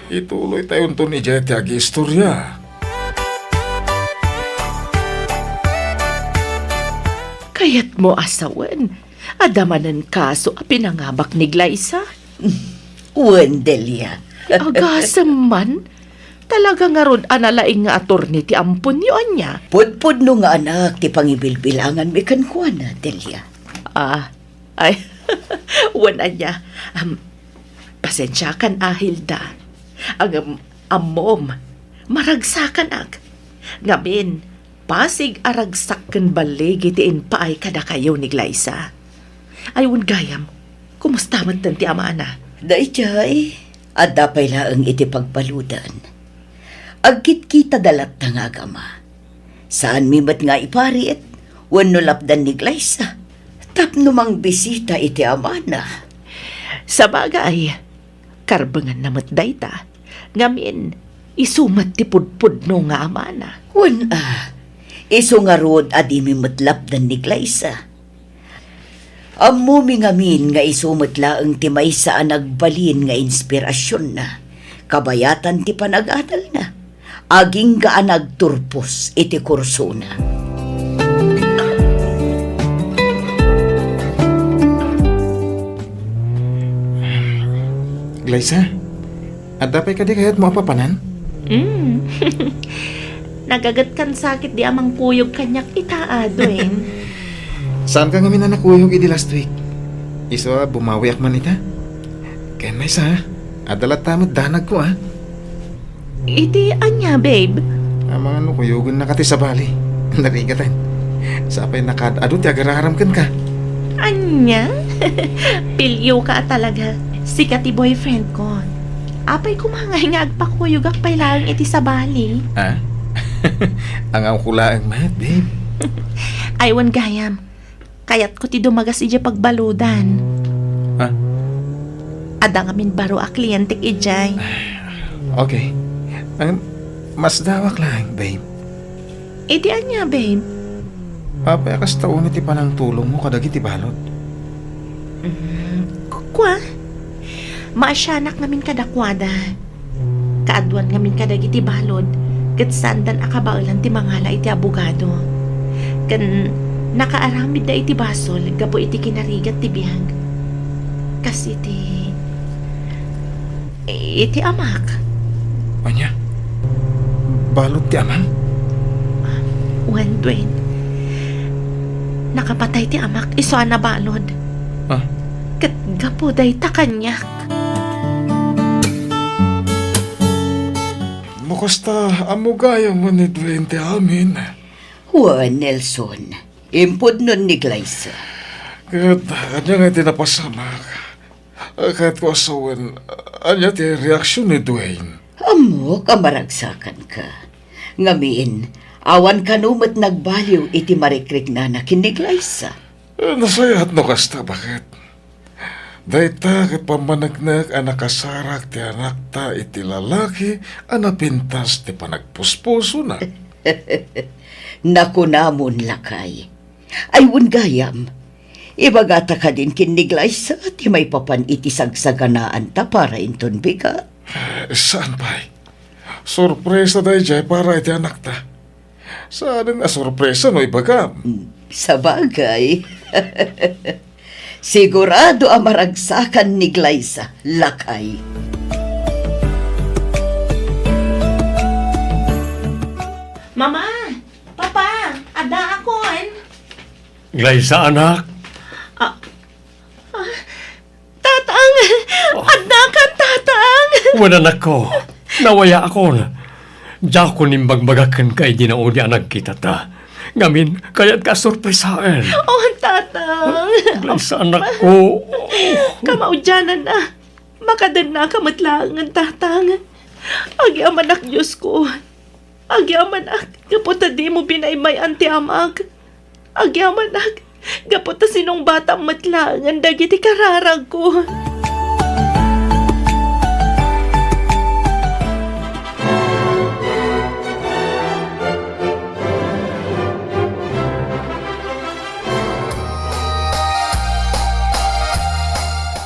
Ituloy tayo ito ni Jeti agi istorya. Kayat mo asawan. Adamanan kaso a pinangabak ni Glyza. Wendelia. Agasam man. Talaga nga ron analaing nga attorney ti ampun yun niya. Pudpud no nga anak, ti pangibilbilangan mi kankwana, Delia. Ay, wala niya. Pasensya kan Hilda. Ang amom, maragsakan ak. Ngamin, pasig aragsak kan balig itiin paay kada kayo ni Glyza. Ayun gayam, kumusta man tanti amana? Dayjay, at dapay laang iti pagbaludan. Agkit kita dalat na nga agama. Saan mimat nga ipariit, wano lapdan ni Glyza. Tapno mang bisita iti amana. Sa bagay, karbangan namat dayta. Ngamin, isumat ti pudpud no nga amana. Iso nga rod adi mimatlap dan ni Glyza. Amumi ngamin nga isumat laang ti may saan nagbalin nga inspirasyon na. Kabayatan ti panag-adal na. Aging gaan nagturpos iti kurso na. Glyza, at dapay ka di kaya't mo apapanan? Nagagat kan sakit di amang kuyog kanyak itaadoin. Saan ka ngamin na nakuyog idi last week? Iso bumawi ak man ita? Ken may sa, adalat tamad danag ko Iti anya, babe. Ang mga nukuyugon na kati sa bali. Narigatan. Sapay nakadado ti agararam ka. Anya? Pilyo ka talaga. Sikat ti boyfriend ko. Apay kumangay nga agpakuyog ak pailang iti sa bali. Ang kulaang mat, babe. Aywan gayam. Kayat ko ti dumagas ija pagbaludan. Ada ngamin baro a kliyentik ijay. Okay. Ang mas dawak lang, babe. Iti anya, babe. Papayakas taon iti panang tulong mo kadagi ti balot. Kwa? Maasyanak ngamin kadakwada. Kaadwan ngamin kadagi ti balod. Kat sandan akabaulan ti mangala iti abogado. Kan nakaaramid da iti basol, gapo iti kinarigat ti biyag. Kasi iti amak. Anya? Balot ti amang? Wan, Dwayne. Nakapatay ti amak, iso na balod. Kat gapo day ta kanyak. Mukasta amugaya mo ni Dwayne ti amin. Juan Nelson, impod nun ni Glyza. Kat kanya nga tinapasamak. Kahit ko asawan, anya ti reaksyon ni Dwayne. Amo, kamaragsakan ka. Ngamin, awan kanumat nagbaliw iti marikrik na ni Glyza. Nasayat no kasta, bakit? Dayta kat pamanagnak anak kasarak ti anak ta iti lalaki anapintas ti panagpuspuso na. Nakunamon lakay. Ayun gayam. Ibagata ka din kin ni Glyza ti may papan iti sagsaganaan ta para inton biga. Saan pa'y? Sorpresa day jay para iti anak ta. Saan nga sorpresa no ibagam? Sa bagay. Sigurado ang maragsakan ni Glyza, lakay. Mama! Papa! Ada akon! Glyza, anak. Tatang! Ada kan tatang! Wala na ko. Nawaya ako na. Diya ko nimbagbagakan kay dinaudi anak kita ta. Ngamin, kaya't ka surpresahan. Oh, tatang! Glyza, anak ko. Kamaudyanan na. Makadan na kamatlangan, tatang. Agi amanak Diyos ko. Agi amanak, kaputa di mo binaymay anti amag. Agi amanak, kaputa sinong batang matlangan dagiti kararag ko.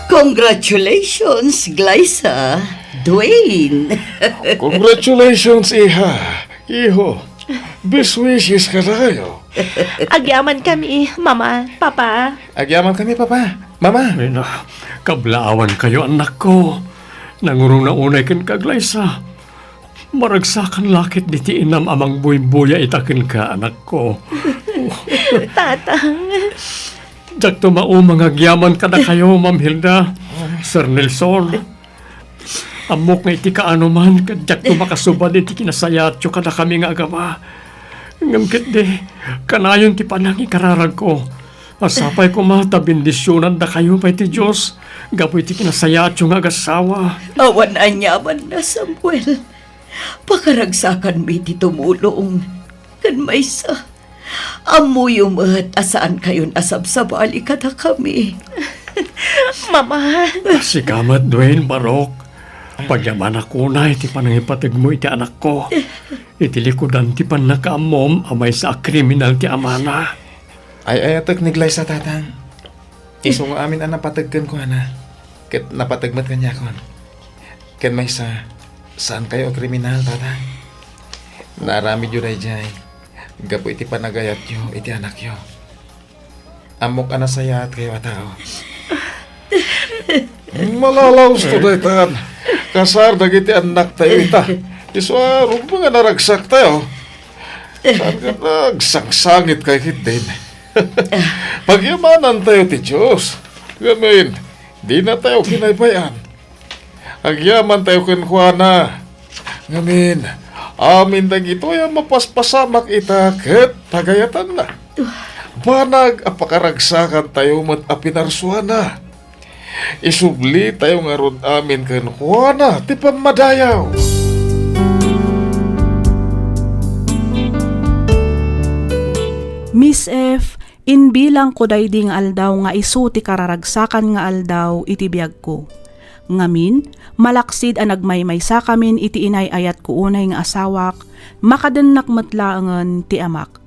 Congratulations, Glyza. Dwayne. Congratulations, iha. Iho. Best wishes ka na kayo. Agyaman kami, mama, papa. Agyaman kami, papa. Mama. Ay na, kablaawan kayo, anak ko. Nangurong na unay kan ka, Glyza. Maragsakan lakit di ti inam amang buy-buya itakin ka, anak ko. Tatang. Diyak tumaumang agyaman ka na kayo, Ma'am Hilda. Sir Nelson. Amok nga iti kaano man, kadyak tumakasubad iti kinasayatyo ka na kami nga agama. Ngamkit di, kanayon ti panang ikararag ko. Asapay ko mata, bendisyonan na kayo pa iti Diyos. Gapo iti kinasayatyo nga agasawa. Awan anyaman na, Samuel. Pakaragsakan mi ti tumulong. Kan may sa. Amuyom at asaan kayon asabsabali ka na kami. Mama. Si Kamat Dwayne Barok. Pagyaman ako na iti panangipatig mo iti anak ko. Iti likodan ti panakaamom amay sa kriminal ti amana. Ay atag ni Glyza, tatang. Iso nga amin ang napatagkan ko, ana. Kat napatagmat kanya kon. Kat may saan kayo kriminal, tatang? Narami yun ay jay. Gapo iti panagayat yo, iti anak yo. Amok anasayat kayo atao. Malalaos to daytan. Kasar dagiti anak tayo ita. Iswarong mga naragsak tayo. Saan ka nagsangsangit kay Hitin? Pagyamanan tayo ti Diyos. Gamin, di na tayo kinaybayan. Agyaman tayo ken Juana. Ngamin, amin dagito yung mapaspasamak ita ket pagayatan na. Banag apakaragsakan tayo mat apinarsuana. Isubli tayo nga ron amin ken Juana ti pamadayaw. Miss F, inbilang ko day ding aldaw nga isu ti kararagsakan nga aldaw iti biyag ko. Ngamin, malaksid ang nagmaymaysa kamin iti inay-ayat ko unay nga asawak, makadenak matlaangan ti amak.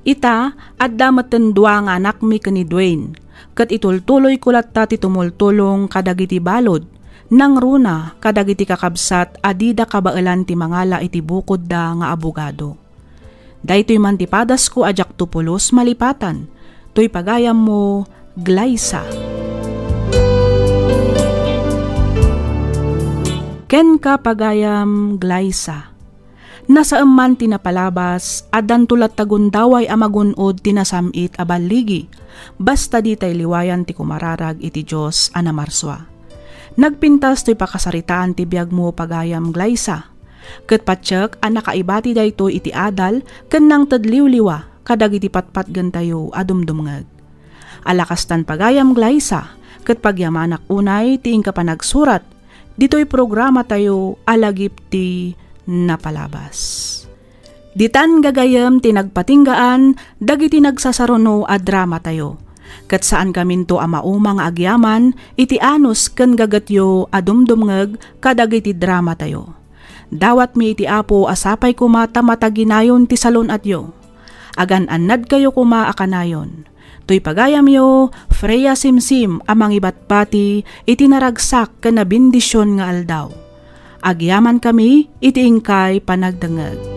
Ita, adda matendwa nga anak mi kani Dwayne, kat itultuloy kulat ta ti tumultulong kadagiti balod, nang runa kadagiti kakabsat adida kabailan ti mangala iti bukod da nga abogado. Daytoy man ti padas ko ajak tupulos malipatan, toy pagayam mo, Glyza. Ken ka pagayam, Glyza. Nasa man tinapalabas, adan tulat tagundaway amagunod tinasamit abaligi, basta di tay liwayan ti kumararag iti Diyos anamarswa. Nagpintas to'y pakasaritaan ti biyag mo pagayam, Glyza. Ket patsyak ang nakaibati dayto iti adal ken nang tadliwliwa kadag iti patpat gantayo adumdumngag. Alakastan pagayam, Glyza, ket pagyamanak unay ti ingka panagsurat, dito'y programa tayo alagip ti napalabas. Ditan gagayam ti nagpatinggaan dagiti nagsasaruno a drama tayo. Ket saan kaminto a maumang agyaman iti anus ken gagatyo adumdumngag kadag iti drama tayo. Dawat mi iti apo asapay kumata mataginayon ti salon atyo. Agan annad kayo kuma akanayon. Toy pagayam yo, Freya Simsim amang ibatpati iti naragsak ken na bendisyon nga aldaw. Agyaman kami iti ingkay panagdengeg.